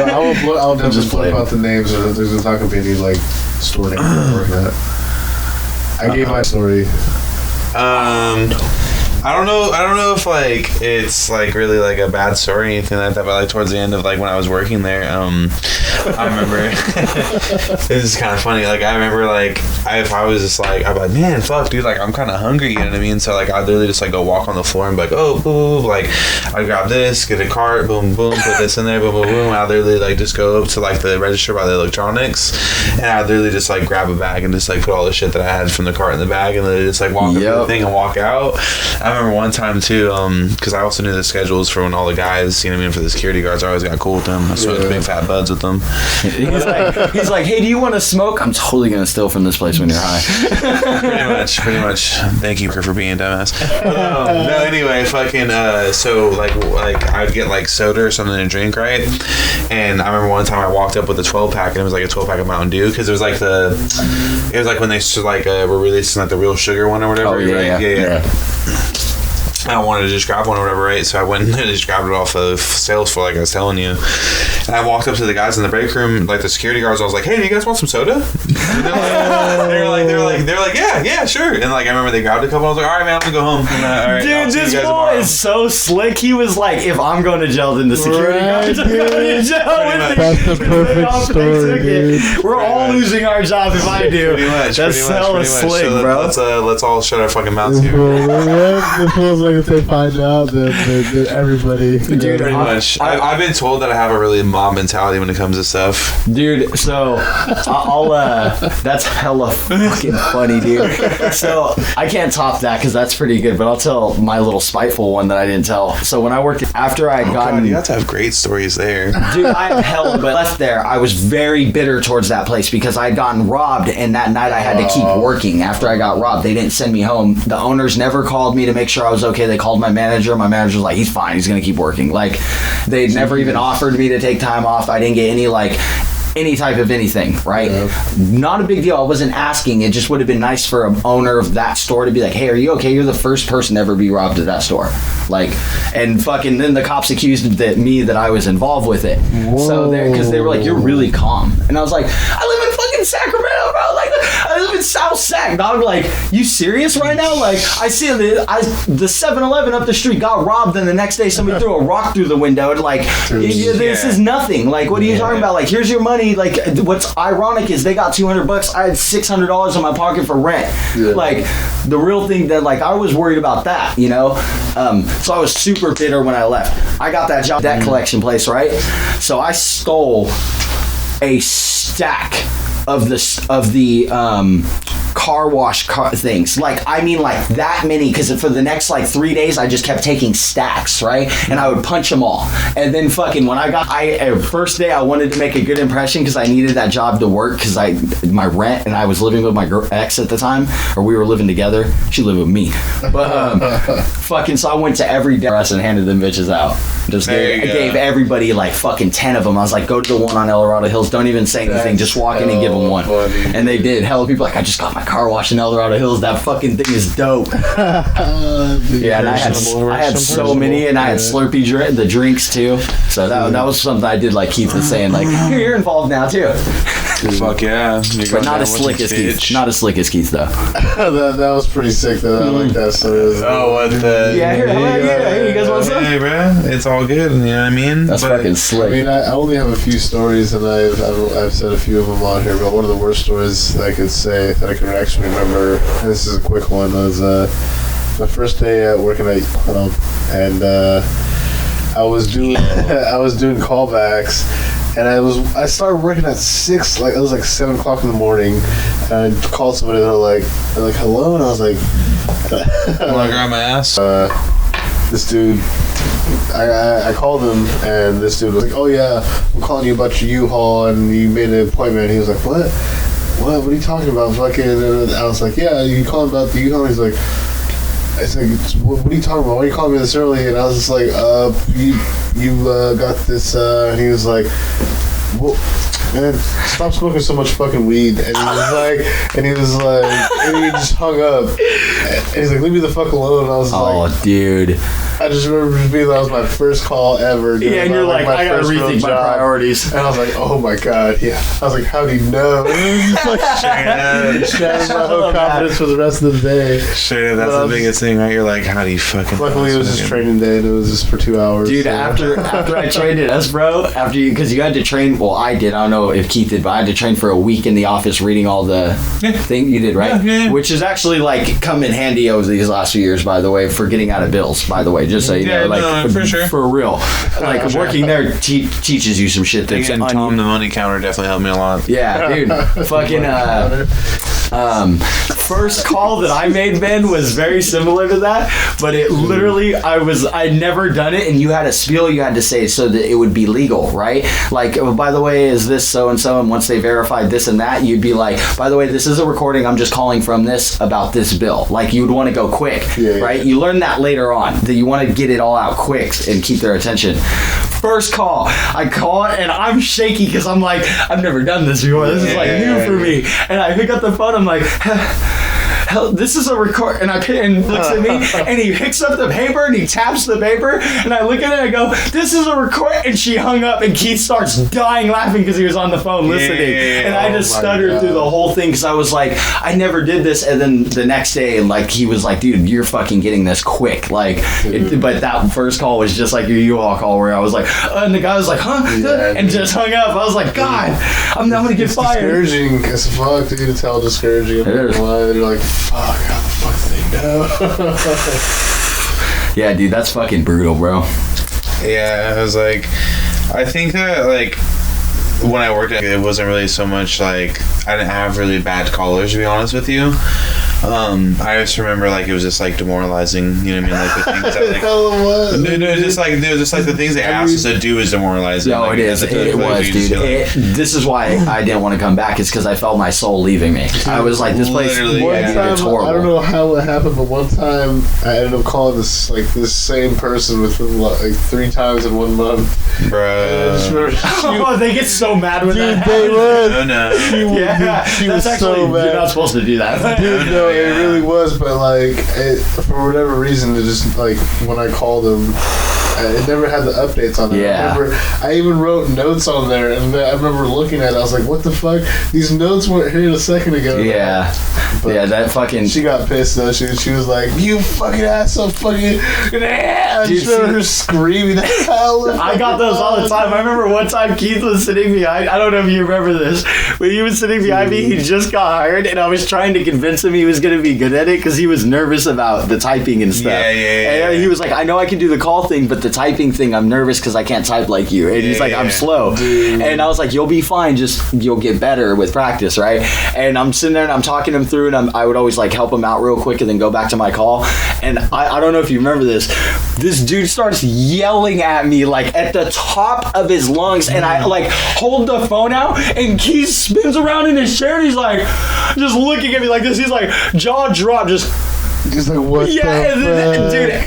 I'll just blurb out the names, or there's not going to be any like store names for that. I gave my story. I don't know if like it's like really like a bad story or anything like that, but like towards the end of like when I was working there, I remember this is kind of funny. Like I remember like if I was just like I'm like, man, fuck, dude, like I'm kind of hungry, you know what I mean? So like I'd literally just like go walk on the floor and be like, oh, boom, like I grab this, get a cart, boom, boom, put this in there, boom, boom, boom. I'd literally like just go up to like the register by the electronics, and I'd literally just like grab a bag and just like put all the shit that I had from the cart in the bag, and then just like walk up to the thing and walk out. I remember one time too, because I also knew the schedules for when all the guys, you know what I mean, for the security guards, I always got cool with them. I smoked big fat buds with them. He's like, hey, do you want to smoke? I'm totally gonna steal from this place when you're high. pretty much. Thank you for being dumbass. No, anyway, fucking. So like I'd get like soda or something to drink, right? And I remember one time I walked up with a 12-pack, and it was like a 12-pack of Mountain Dew, because it was like when they like were releasing like the real sugar one or whatever. Oh yeah, right? Yeah. I wanted to just grab one or whatever, right? So I went and just grabbed it off of sales floor, like I was telling you. And I walked up to the guys in the break room, like the security guards. I was like, "Hey, do you guys want some soda?" And they're like, "Yeah, sure." And like I remember they grabbed a couple. I was like, "All right, man, I'm gonna go home." And, all right, dude, this boy is so slick. He was like, "If I'm going to jail, then the security guards are going to jail with me." That's the perfect story, dude. We're all losing our job if I do. That's hella slick, so bro. Let's all shut our fucking mouths here. This feels like if they find out that everybody. Dude, pretty much. I've been told that I have a really mob mentality when it comes to stuff. Dude, so I'll that's hella fucking funny, dude. So I can't top that because that's pretty good, but I'll tell my little spiteful one that I didn't tell. So when I worked after I had gotten, God, you have to have great stories there. dude, I had hella, but left there, I was very bitter towards that place because I had gotten robbed, and that night I had to keep working. After I got robbed, they didn't send me home. The owners never called me to make sure I was okay. They called my manager. My manager was like, he's fine, he's gonna keep working. Like, they never even offered me to take time off. I didn't get any type of anything, right? Yeah. Not a big deal. I wasn't asking. It just would have been nice for an owner of that store to be like, hey, are you okay? You're the first person to ever be robbed at that store. Like, and fucking then the cops accused me that I was involved with it. Whoa. So because they were like, you're really calm. And I was like, I live in fucking Sacramento, bro. Like, I live in South Sac, dog. Like, you serious right now? Like, I see the 7-Eleven up the street got robbed, and the next day somebody threw a rock through the window. And like, this is nothing. Like, what are you talking about? Like, here's your money. Like, what's ironic is they got $200. I had $600 in my pocket for rent. Yeah. Like, the real thing that like I was worried about that, you know. So I was super bitter when I left. I got that job, debt collection place, right? So I stole a stack of the car wash things. Like, I mean, like that many, because for the next like 3 days I just kept taking stacks, right? And I would punch them all. And then fucking when first day I wanted to make a good impression because I needed that job to work because my rent, and I was living with my ex at the time, or we were living together. She lived with me. But fucking, so I went to every dress and handed them bitches out. Just gave everybody like fucking 10 of them. I was like, go to the one on El Dorado Hills. Don't even say anything. Just walk in and give them one. Funny. And they did. Hella people like, I just got my car wash in El Dorado Hills. That fucking thing is dope. Yeah, and I had so many, and I had Slurpee the drinks too. So that was something I did like Keith was saying, like, you're involved now too. Fuck yeah. But not as slick as Keith. Not as slick as Keith though. that was pretty sick though. I like that story. Oh, what the? Yeah, here, you guys want some? Hey, bro, it's all good. You know what I mean? That's fucking slick. I mean, I only have a few stories, and I've said a few of them on here, but one of the worst stories that I could say that I can actually remember, and this is a quick one, was my first day at working at and I was doing callbacks. And I started working at 6, like it was like 7 o'clock in the morning, and I called somebody, they're like hello, and I was like, wanna grab my ass? This dude, I called him, and this dude was like, oh yeah, I'm calling you about your U-Haul, and you made an appointment. And he was like, what are you talking about? Fucking, and I was like, yeah, you calling about the U-Haul? He's like, it's like, what are you talking about? Why are you calling me this early? And I was just like, you got this, and he was like, well, man, stop smoking so much fucking weed. And he was like, and he just hung up. And he's like, leave me the fuck alone. And I was like, oh, dude. I just remember being that was my first call ever. Dude. Yeah, and you're like, I gotta rethink my priorities. And I was like, oh my god, yeah. I was like, how do you know? Shattered my whole confidence for the rest of the day. Sure, that's the biggest thing, right? You're like, how do you fucking... Luckily, it was just training day, and it was just for 2 hours. Dude, so. after I trained at us, bro, because you had to train, well, I did, I don't know if Keith did, but I had to train for a week in the office reading all the thing you did, right? Yeah. Which is actually, like, come in handy over these last few years, by the way, for getting out of bills, by the way, just so you know. Like, no, for sure. For real. Like, working there teaches you some shit that's... And Tom, the money counter, definitely helped me a lot. Yeah, dude. Fucking, first call that I made, Ben, was very similar to that, but it literally, I'd never done it, and you had a spiel you had to say so that it would be legal, right? Like, oh, by the way, is this so-and-so, and once they verified this and that, you'd be like, by the way, this is a recording, I'm just calling from this about this bill. Like, you'd want to go quick, right? You learn that later on, that you want to get it all out quick and keep their attention. First call, I call it, and I'm shaky because I'm like, I've never done this before. This is like new for me. And I pick up the phone, I'm like, hell, this is a record. And and looks at me, and he picks up the paper, and he taps the paper, and I look at it, and I go, this is a record. And she hung up, and Keith starts dying laughing because he was on the phone listening. And I just stuttered through the whole thing because I was like, I never did this. And then the next day, like, he was like, dude, you're fucking getting this quick. Like, but that first call was just like your U-Haul call where I was like, and the guy was like, huh? And just hung up. I was like, God, I'm not going to get fired. Discouraging as fuck, dude. It's hell discouraging. You're like, fuck, how the fuck do they know? Yeah, dude, that's fucking brutal, bro. Yeah, I was like, I think that, like, when I worked at it wasn't really so much like I didn't have really bad callers, to be honest with you. I just remember like it was just like demoralizing, you know what I mean? Like the things that like no, just like the things they asked us to do is demoralizing. No, like, it is. It was, dude. This is why I didn't want to come back. Is because I felt my soul leaving me. I was like, this place. It's horrible. I don't know how it happened, but one time I ended up calling this same person within like 3 times in 1 month, bro. Oh, they get so mad when that they would. No. She was so mad. You're not supposed to do that. Dude, no, it really was, but like, for whatever reason, it just like when I called them, it never had the updates on it. Yeah. I even wrote notes on there, and I remember looking at it. I was like, "What the fuck? These notes weren't here a second ago." Yeah, but yeah, that fucking. She got pissed though. She was like, "You fucking asshole, fucking!" I just remember her screaming. I got those all the time. I remember one time Keith was sitting behind. I don't know if you remember this, but he was sitting behind me. He just got hired, and I was trying to convince him he was going to be good at it because he was nervous about the typing and stuff. Yeah. And he was like, "I know I can do the call thing, but the typing thing, I'm nervous because I can't type like you." And he's like, "I'm slow." Dude. And I was like, "You'll be fine. Just you'll get better with practice, right?" And I'm sitting there and I'm talking him through, and I would always like help him out real quick and then go back to my call. And I don't know if you remember this. This dude starts yelling at me like at the top of his lungs, and I like hold the phone out, and Keith spins around in his chair, and he's like just looking at me like this. He's like jaw drop, just. He's like, what the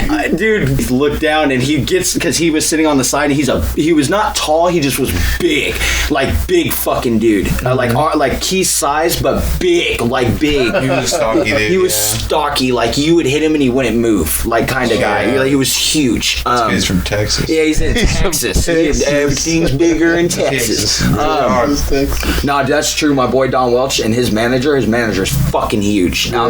fuck? Dude, he looked down and he gets, because he was sitting on the side, and he was not tall, he just was big, like big fucking dude. Like Keith's size, but big, like big. He was stocky, dude. He was stocky, like you would hit him and he wouldn't move, like kind of guy. He was huge. He's from Texas. Yeah, he's in Texas. Everything's bigger in Texas. Nah, that's true. My boy Don Welch and his manager's fucking huge. No,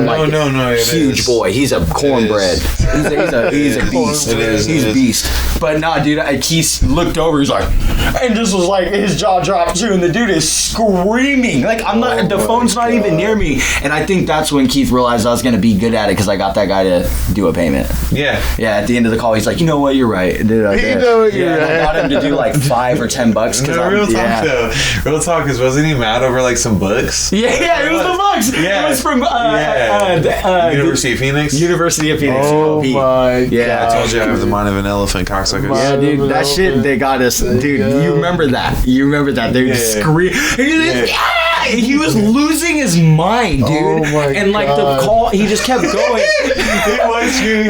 huge boy. He's a cornbread. He's a beast. He's a beast. But nah, dude, Keith looked over. He's like, and just was like, his jaw dropped too, and the dude is screaming. Like the phone's not even near me. And I think that's when Keith realized I was gonna be good at it because I got that guy to do a payment. Yeah. At the end of the call, he's like, you know what, you're right. Dude, I got him to do like $5 or $10 because real talk is, wasn't he mad over like some books? Yeah, it was the books. Yeah, it was from University of Phoenix. University of Phoenix. Oh my god! Yeah, I told you I have the mind of an elephant, cocksucker. Yeah, dude, that shit, they got us. Dude, you remember that? They're screaming. he was losing his mind, dude. Oh my and like God. the call, he just kept going. Dude,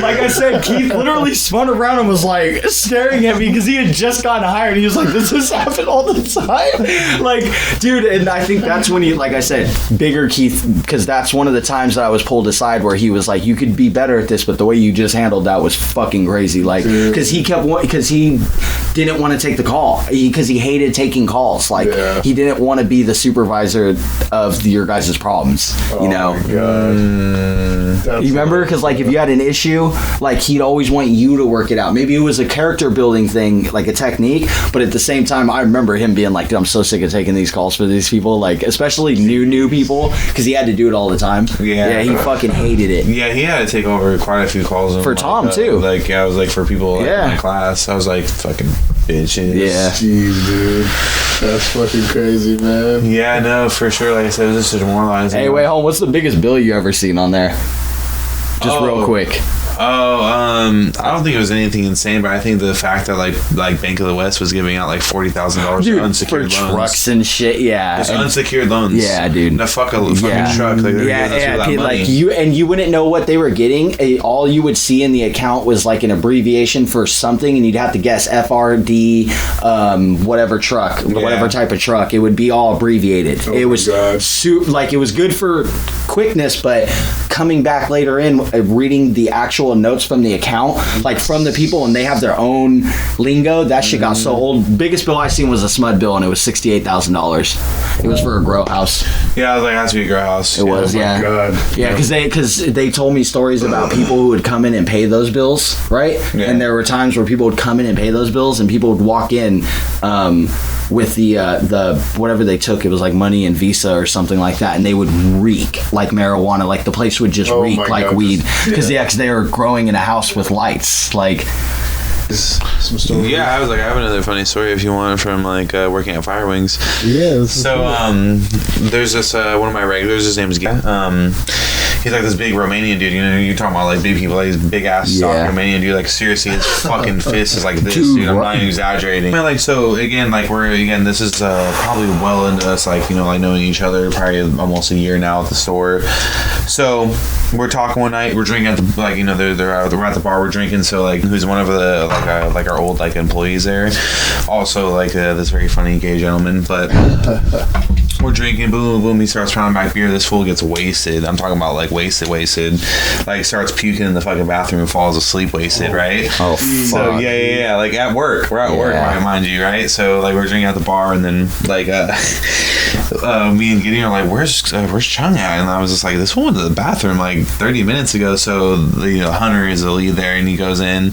like I said, Keith literally spun around and was like staring at me because he had just gotten hired. He was like, "Does this happen all the time?" Like, dude, and I think that's when he, like I said, bigger Keith, because that's one of the times that I was pulled aside where he was like, "You could be better at this, but the way you just handled that was fucking crazy." Like, because he didn't want to take the call because he hated taking calls. Like, he didn't want to be the supervisor of your guys' problems. You know. My God. You remember? Because like if you had an issue, like he'd always want you to work it out. Maybe it was a character building thing, like a technique, but at the same time, I remember him being like, "Dude, I'm so sick of taking these calls for these people," like especially new people, because he had to do it all the time. Yeah, he fucking hated it. Yeah, he had to take over quite a few calls for Tom too. Like, I was like, for people like, in my class, I was like, fucking bitches. Yeah, jeez, dude, that's fucking crazy, man. Yeah, no, for sure. Like I said, it was just demoralizing. Hey, wait, hold on. What's the biggest bill you ever seen on there? Just real quick. I don't think it was anything insane, but I think the fact that like Bank of the West was giving out like $40,000 for unsecured for loans, trucks and shit. Yeah, just unsecured loans. Yeah, dude. No, fuck a fucking truck. Like, like you wouldn't know what they were getting. All you would see in the account was like an abbreviation for something, and you'd have to guess FRD, whatever truck, whatever type of truck. It would be all abbreviated. It was like it was good for quickness, but coming back later in, reading the actual notes from the account, like from the people, and they have their own lingo, that shit got so old. Biggest bill I seen was a SMUD bill, and it was $68,000. It was for a grow house. Yeah, I was like, it has to be a grow house. It was, my God. Yeah, because they told me stories about people who would come in and pay those bills, right? Yeah. And there were times where people would come in and pay those bills, and people would walk in with the whatever they took. It was like money and Visa or something like that, and they would reek like marijuana. Like the place would just reek like weed, because they were growing in a house with lights. Like, yeah, I was like, I have another funny story if you want from like working at Fire Wings. Yeah. So there's this one of my regulars. His name's Guy. He's like this big Romanian dude. You know, you're talking about like big people, like this big ass soft Romanian dude. Like seriously, his fucking fist is like this, dude. I'm not even exaggerating. I mean, like, so again, like this is probably well into us, like, you know, like knowing each other probably almost a year now at the store. So we're talking one night. We're drinking at the, like, you know, they're at the bar. We're drinking. So like, who's one of the like our old like employees there, also like this very funny gay gentleman, but. We're drinking, boom, boom. He starts trying back beer. This fool gets wasted. I'm talking about like wasted. Like starts puking in the fucking bathroom and falls asleep wasted, right? Oh, so fuck. yeah. Like at work, we're at work, mind you, right? So like we're drinking at the bar, and then like me and Gideon are like, where's Chung at? And I was just like, this one went to the bathroom like 30 minutes ago. So Hunter is the lead there, and he goes in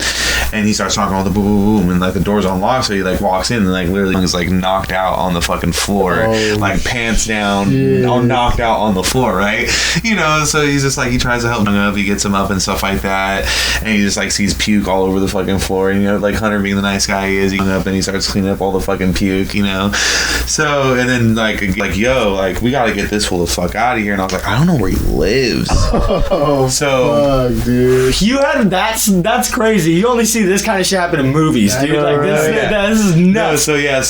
and he starts talking all the boom, boom, boom, and like the door's unlocked, so he like walks in and like literally is like knocked out on the fucking floor, like pants down, all knocked out on the floor, right? You know, so he's just like, he tries to help him up, he gets him up and stuff like that, and he just like sees puke all over the fucking floor, and you know, like Hunter being the nice guy he is, he comes up and he starts cleaning up all the fucking puke, you know. So, and then like yo, like, we gotta get this fool the fuck out of here. And I was like, I don't know where he lives. Fuck, dude. You had that's crazy. You only see this kind of shit happen in movies, dude. Like this is nuts. No,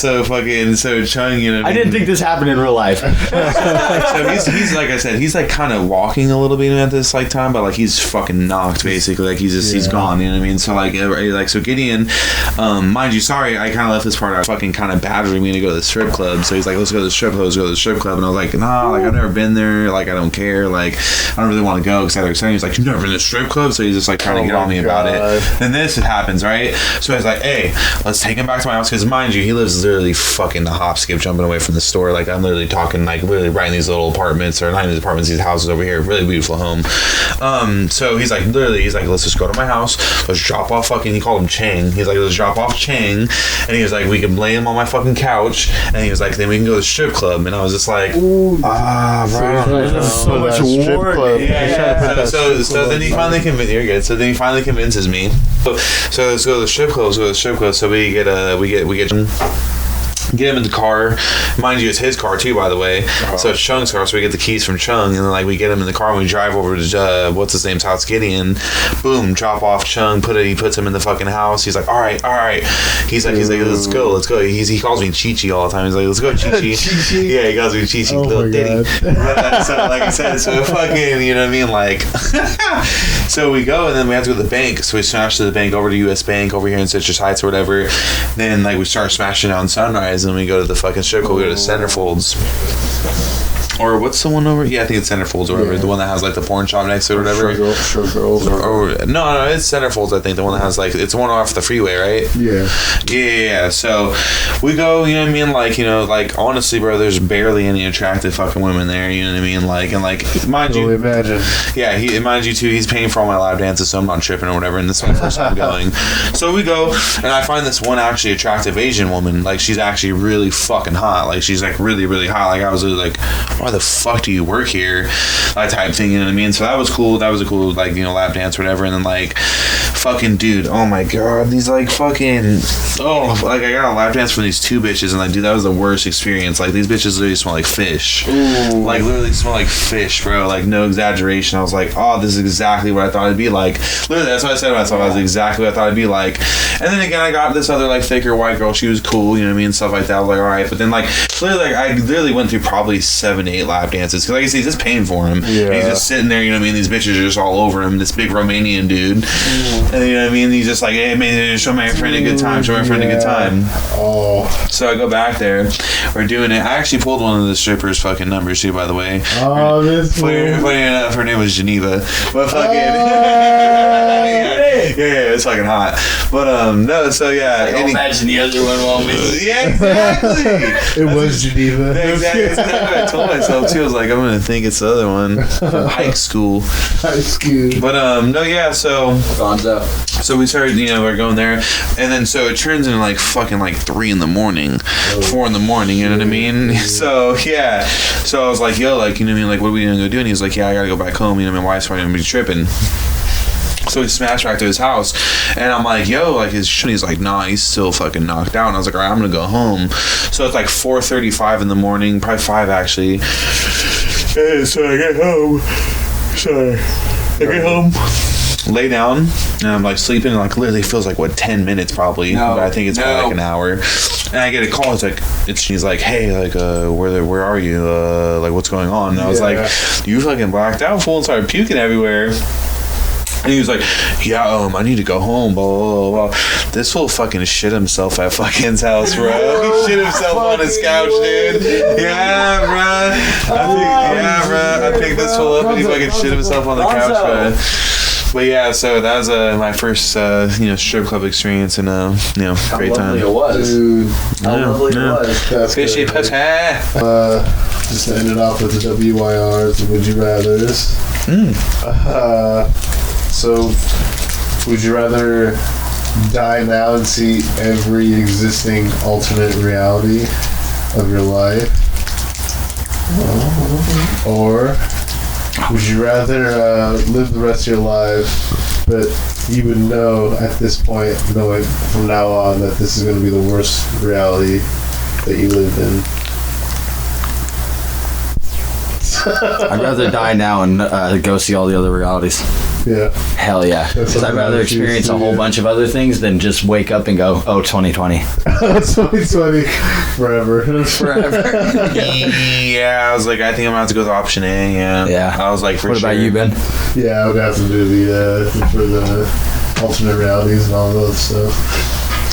so Chung, you know, I didn't think this happened in real life. So he's like I said, he's like kind of walking a little bit at this like time, but like he's fucking knocked basically. Like he's gone. You know what I mean? So like so Gideon, mind you, sorry, I kind of left this part out. Fucking kind of badgering me to go to the strip club. So he's like, let's go to the strip club. And I was like, nah, like I've never been there. Like I don't care. Like I don't really want to go because I was saying, he's like, you've never been to a strip club. So he's just like trying to get on me about it. Then this happens, right? So I was like, hey, let's take him back to my house, because mind you, he lives literally fucking the hop skip jumping away from the store. Like I'm literally talking like literally right in these little apartments, or not in these apartments, these houses over here, really beautiful home. So he's like, let's just go to my house, let's drop off fucking, he called him Chang, he's like, let's drop off Chang, and he was like, we can lay him on my fucking couch, and he was like, then we can go to the strip club. And I was just like, bro, so much war. Yeah. So then he finally convinced, you're good. So then he finally convinces me. So let's go to the strip club. So we get get him in the car. Mind you, it's his car too, by the way. So it's Chung's car, so we get the keys from Chung, and then like we get him in the car and we drive over to what's his name's house, Gideon. Boom, drop off Chung. He puts him in the fucking house. He's like, all right. He's like, let's go. He calls me Chi-Chi all the time. He's like, let's go, Chi-Chi. Yeah, he calls me Chi-Chi, little ditty. So like I said, so fucking, you know what I mean, like. So we go, and then we have to go to the bank. So we smash to the bank, over to U.S. Bank over here in Citrus Heights or whatever. Then like we start smashing down Sunrise, and we go to the fucking strip club. We go to Centerfolds. Or what's the one over? Yeah, I think it's Centerfolds or whatever. Yeah. The one that has like the porn shop next to it or whatever. Showgirls. No, it's Centerfolds. I think the one that has like, it's the one off the freeway, right? Yeah. So we go. You know what I mean? Like, you know, like honestly, bro, there's barely any attractive fucking women there. You know what I mean? Like, and like, mind you, imagine. Yeah, mind you too. He's paying for all my lap dances, so I'm not tripping or whatever. And this is my first time going. So we go, and I find this one actually attractive Asian woman. Like, she's actually really fucking hot. Like, she's like really, really hot. Like, I was really like, why the fuck do you work here? That type thing, you know what I mean? So that was cool. That was a cool, like, you know, lap dance or whatever. And then like, fucking dude, oh my god, these like fucking, like I got a lap dance from these two bitches, and like, dude, that was the worst experience. Like, these bitches literally smell like fish. Ooh. Like, literally smell like fish, bro. Like, no exaggeration. I was like, oh, this is exactly what I thought it'd be like. Literally, that's what I said to myself. I was exactly what I thought it'd be like. And then again, I got this other like thicker white girl. She was cool, you know what I mean, stuff like that. I was like, all right. But then like, literally, like, I literally went through probably 7 to 8 lap dances, because like I said, he's just paying for him. Yeah. And he's just sitting there, you know what I mean? These bitches are just all over him. This big Romanian dude. And you know what I mean? He's just like, hey man, show my friend a good time. Show my friend a good time. Oh. So I go back there. We're doing it. I actually pulled one of the strippers' fucking numbers too, by the way. Oh, this funny enough, her name was Geneva. But fucking yeah, it's fucking hot. But no, so yeah. Like, imagine the other one won't be. Yeah, exactly. It was Geneva. Exactly. That's what I told myself too. I was like, I'm gonna think it's the other one. High school. But no, yeah. So we started. You know, we're going there, and then so it turns into like fucking like 3 in the morning, 4 in the morning. You know what I mean? So yeah. So I was like, yo, like, you know what I mean? Like, what are we gonna go do? And he's like, yeah, I gotta go back home. You know what I mean? Wife's probably gonna be tripping. So we smashed back to his house, and I'm like, yo, like, he's like, nah, he's still fucking knocked out. And I was like, all right, I'm gonna go home. So it's like 4:35 in the morning, probably 5 actually. And so I get home. Lay down, and I'm like sleeping, and like literally feels like 10 minminutes probably, but I think it's probably like an hour. And I get a call. She's like, hey, like, where are you? Like, what's going on? And I was like, you fucking blacked out, fool, and started puking everywhere. And he was like, yeah, I need to go home, blah, blah, blah, blah. This fool fucking shit himself at fucking's house, bro. He shit himself on his couch, dude. Yeah, bro. I picked this fool up, and he fucking shit himself on the couch, bro. But yeah, so that was my first, strip club experience, and great time. How lovely it was. Dude. How lovely it was. That's fishy pussy. Just to end it off with the WYRs, the Would You Rathers. So, would you rather die now and see every existing alternate reality of your life? Or would you rather live the rest of your life, but you would know at this point, knowing from now on, that this is going to be the worst reality that you lived in? I'd rather die now and go see all the other realities. Yeah. Hell yeah. Because I'd rather experience a whole bunch of other things than just wake up and go, 2020. 2020. Forever. Yeah, I was like, I think I'm going to have to go with option A. Yeah. I was like, for What about you, Ben? Yeah, I would have to do for the alternate realities and all those stuff.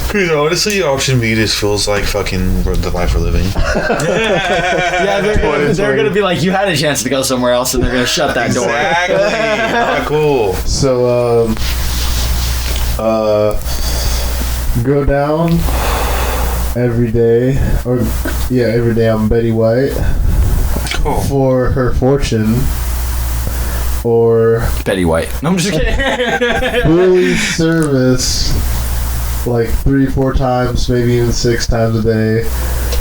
Because honestly, option B just feels like fucking the life we're living. Yeah, they're gonna be like, you had a chance to go somewhere else, and they're gonna shut that door. Exactly. Not cool. So, go down every day on Betty White for her fortune, or Betty White. No, I'm just kidding. fully service like 3-4 times, maybe even 6 times a day,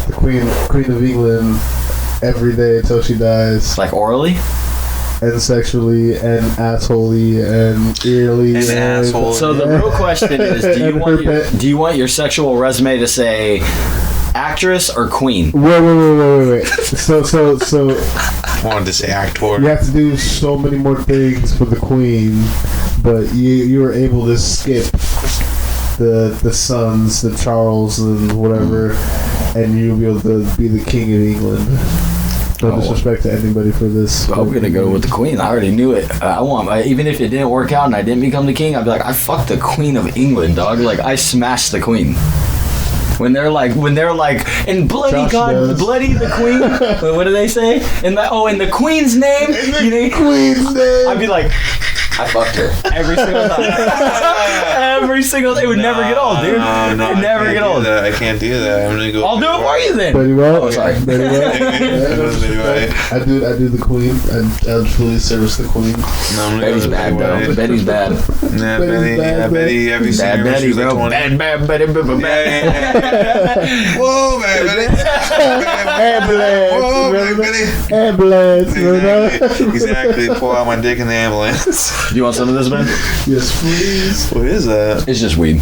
the Queen of England every day until she dies. Like orally? And sexually, and assholey, and eerily. And asshole. So the real question is, do you want your sexual resume to say, Actress or queen? Wait. So. I wanted to say actor. You have to do so many more things for the queen, but you were able to skip the sons, the Charles and whatever, and you'll be able to be the king of England. No disrespect to anybody for this. I'm gonna go with the queen. I already knew it. Even if it didn't work out and I didn't become the king, I'd be like, I fucked the queen of England, dog. Like I smashed the queen. When they're like, and bloody the queen. What do they say? In the queen's name. Queen's name. I'd be like, I fucked her every single time. Every single day. It would never get old, dude. No, it would never get old. I can't do that. I'm gonna go. I'll do it for you then. Betty White. Oh, sorry. Betty White. I do the queen. I truly service the queen. No, Betty's bad, though. Betty's bad. Yeah, Betty. Every bad Betty, bro. Bad Betty. Whoa, man, Betty. Ambulance. Exactly. Pull out my dick in the ambulance. Do you want some of this, man? Yes, please. What is that? It's just weed.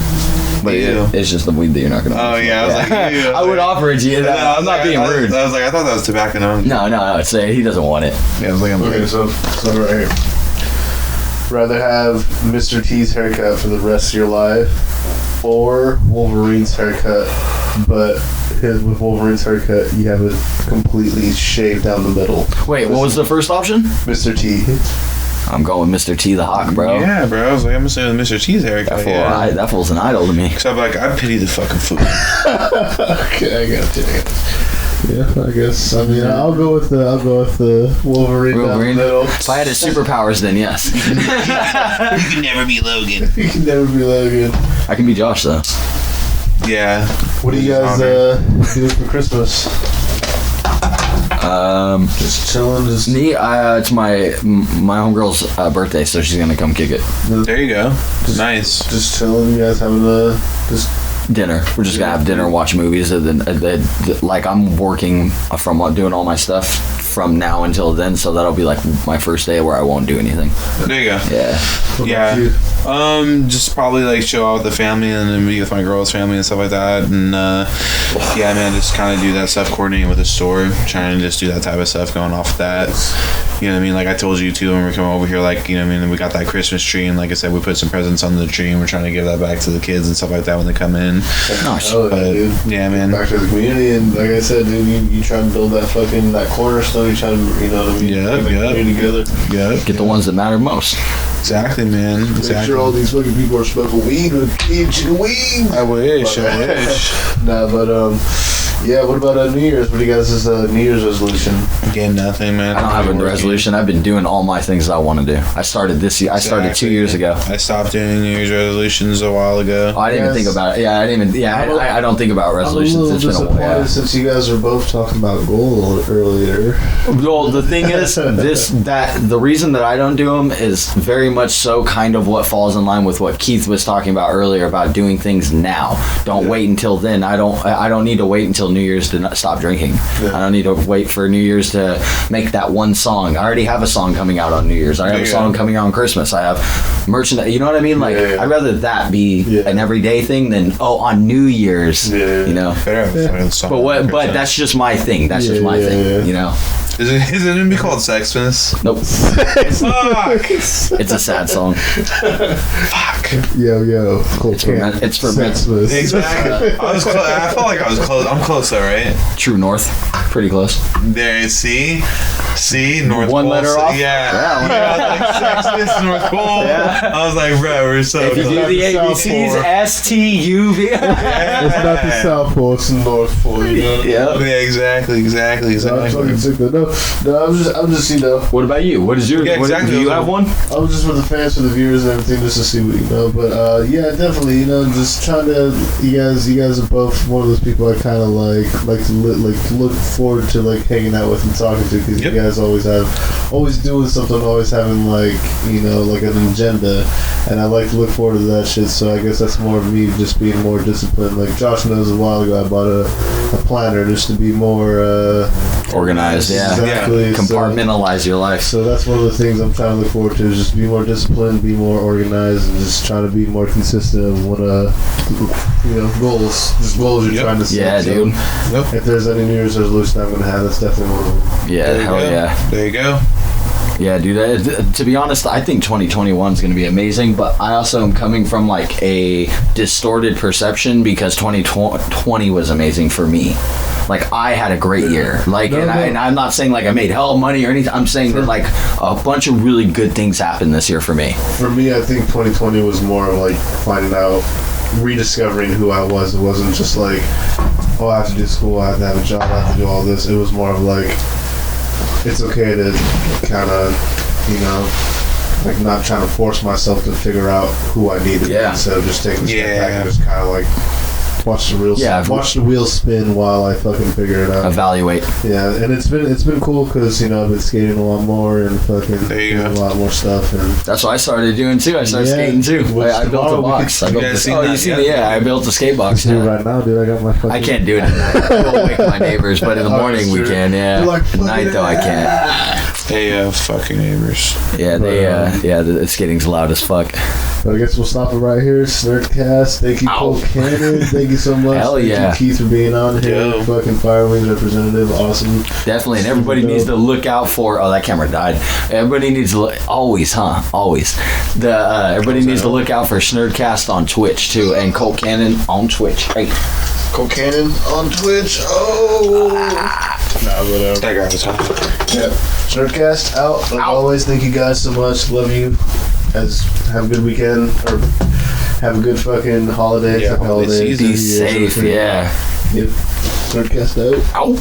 But Ew. it's just the weed that you're not gonna. Oh yeah, I was like, ew. I would offer it to you. I'm not being rude. I was like, I thought that was tobacco. No. Say he doesn't want it. Yeah, I was like, Okay, so right here. Rather have Mr. T's haircut for the rest of your life, or Wolverine's haircut, but with Wolverine's haircut, you have it completely shaved down the middle. Wait, what was the first option? Mr. T. I'm going Mr. T the Hawk, bro. Yeah, bro. I was like, I'm assuming Mr. T's haircut. That fool's an idol to me. So I'm like, I pity the fucking fool. Okay, I got you. Yeah, I guess. I mean, I'll go with the Wolverine. Down the middle. If I had his superpowers, then yes. You can never be Logan. You can never be Logan. I can be Josh though. Yeah. What do you guys do for Christmas? Just chilling. Me, it's my homegirl's birthday, so she's gonna come kick it. There you go. Nice. Just chilling. You guys having dinner. We're just gonna have dinner and watch movies, and then like I'm working from doing all my stuff from now until then, so that'll be like my first day where I won't do anything. There you go. Yeah. Yeah. Just probably like chill out with the family and then be with my girl's family and stuff like that. And yeah, man, just kind of do that stuff, coordinating with the store, trying to just do that type of stuff, going off that. You know what I mean? Like I told you too when we come over here, like, you know what I mean, we got that Christmas tree, and like I said, we put some presents on the tree, and we're trying to give that back to the kids and stuff like that when they come in. Nice. Yeah, man. Back to the community, and like I said, dude, you try to build that cornerstone. You try to, you know what I mean? Yeah. Together. Yeah. Get the ones that matter most. Exactly, man. Exactly. Make sure all these fucking people are smoking weed with weed. I wish. Nah, but yeah. What about New Year's? What do you guys' New Year's resolution? Again, nothing, man. I don't have a resolution. I've been doing all my things I want to do. I started this year. I started 2 years ago. I stopped doing New Year's resolutions a while ago. Oh, I didn't even think about it. Yeah, I didn't even. Yeah, I don't think about resolutions. It's been a while since you guys were both talking about goal earlier. Well, the thing is, the reason that I don't do them is very much so kind of what falls in line with what Keith was talking about earlier about doing things now. Don't wait until then. I don't need to wait until New Year's to stop drinking. Yeah. I don't need to wait for New Year's to make that one song. I already have a song coming out on New Year's. I have a song coming out on Christmas. I have merchandise. You know what I mean? Like, I'd rather that be an everyday thing than on New Year's. You know. But that's just my thing. That's just my thing. You know. Is it gonna be called Sexmas? Nope. Fuck. It's a sad song. Fuck. Yo. Cool. It's for Sexmas. Exactly. I felt like I was close. I'm close though, right? True North. Pretty close. There. See, North One Pole. letter off. Yeah. I was like Sexmas, North Pole. Yeah. I was like, bro, we're so. If you do the ABCs, STUV. It's not the South Pole. It's the North Pole. You know? Yeah. Exactly. No, I'm just, you know. What about you? What is your? Exactly. Do you have one? I was just for the fans, for the viewers, and everything, just to see what you know. But yeah, definitely, you know, just trying to. You guys are both one of those people I kind of like to look forward to like hanging out with and talking to, because you guys always doing something, always having like, you know, like an agenda, and I like to look forward to that shit. So I guess that's more of me just being more disciplined. Like Josh knows, a while ago I bought a planner just to be more organized. Yeah. exactly. Compartmentalize your life. So that's one of the things I'm trying to look forward to, is just be more disciplined, be more organized, and just trying to be more consistent of what goals. Just goals you're trying to set. Yeah, so dude. If there's any New Year's resolution I'm gonna have, that's definitely one of them. Yeah, hell yeah. There you go. Yeah, dude. To be honest, I think 2021 is going to be amazing, but I also am coming from like a distorted perception because 2020 was amazing for me. Like, I had a great year. Like, and I'm not saying like I made hell of money or anything. I'm saying that like a bunch of really good things happened this year for me. For me, I think 2020 was more of like finding out, rediscovering who I was. It wasn't just like, oh, I have to do school, I have to have a job, I have to do all this. It was more of like, it's okay to kind of, like not trying to force myself to figure out who I need to be, instead of just taking a step back and just kind of like watch the wheels spin while I fucking figure it out. Evaluate. Yeah, and it's been cool because I've been skating a lot more and fucking doing a lot more stuff, and that's what I started doing too. I started skating too. I built a box. I built a skate box. I right now, dude. I got my fucking... I can't do it. We'll wake my neighbors, but in the morning we can. Yeah, like, at night though I can't. Hey, fucking neighbors. Yeah, the skating's loud as fuck. But I guess we'll stop it right here. Shnerdcast. Thank you, Cole Cannon. Thank you so much. Hell yeah. Thank you, Keith, for being on here. Fucking Fire Wings representative. Awesome. Definitely. And everybody needs to look out for... Oh, that camera died. Everybody needs to look... Always. Everybody needs to look out for Shnerdcast on Twitch, too. And Cole Cannon on Twitch. Hey. Cole Cannon on Twitch. Oh. Nah, whatever. That guy's time. Yep. Shnerdcast out. Like always, thank you guys so much. Love you. Have a good weekend, or have a good fucking holiday. Yeah, holiday season. Be safe, yeah. Yep. Shnerdcast out. Ow.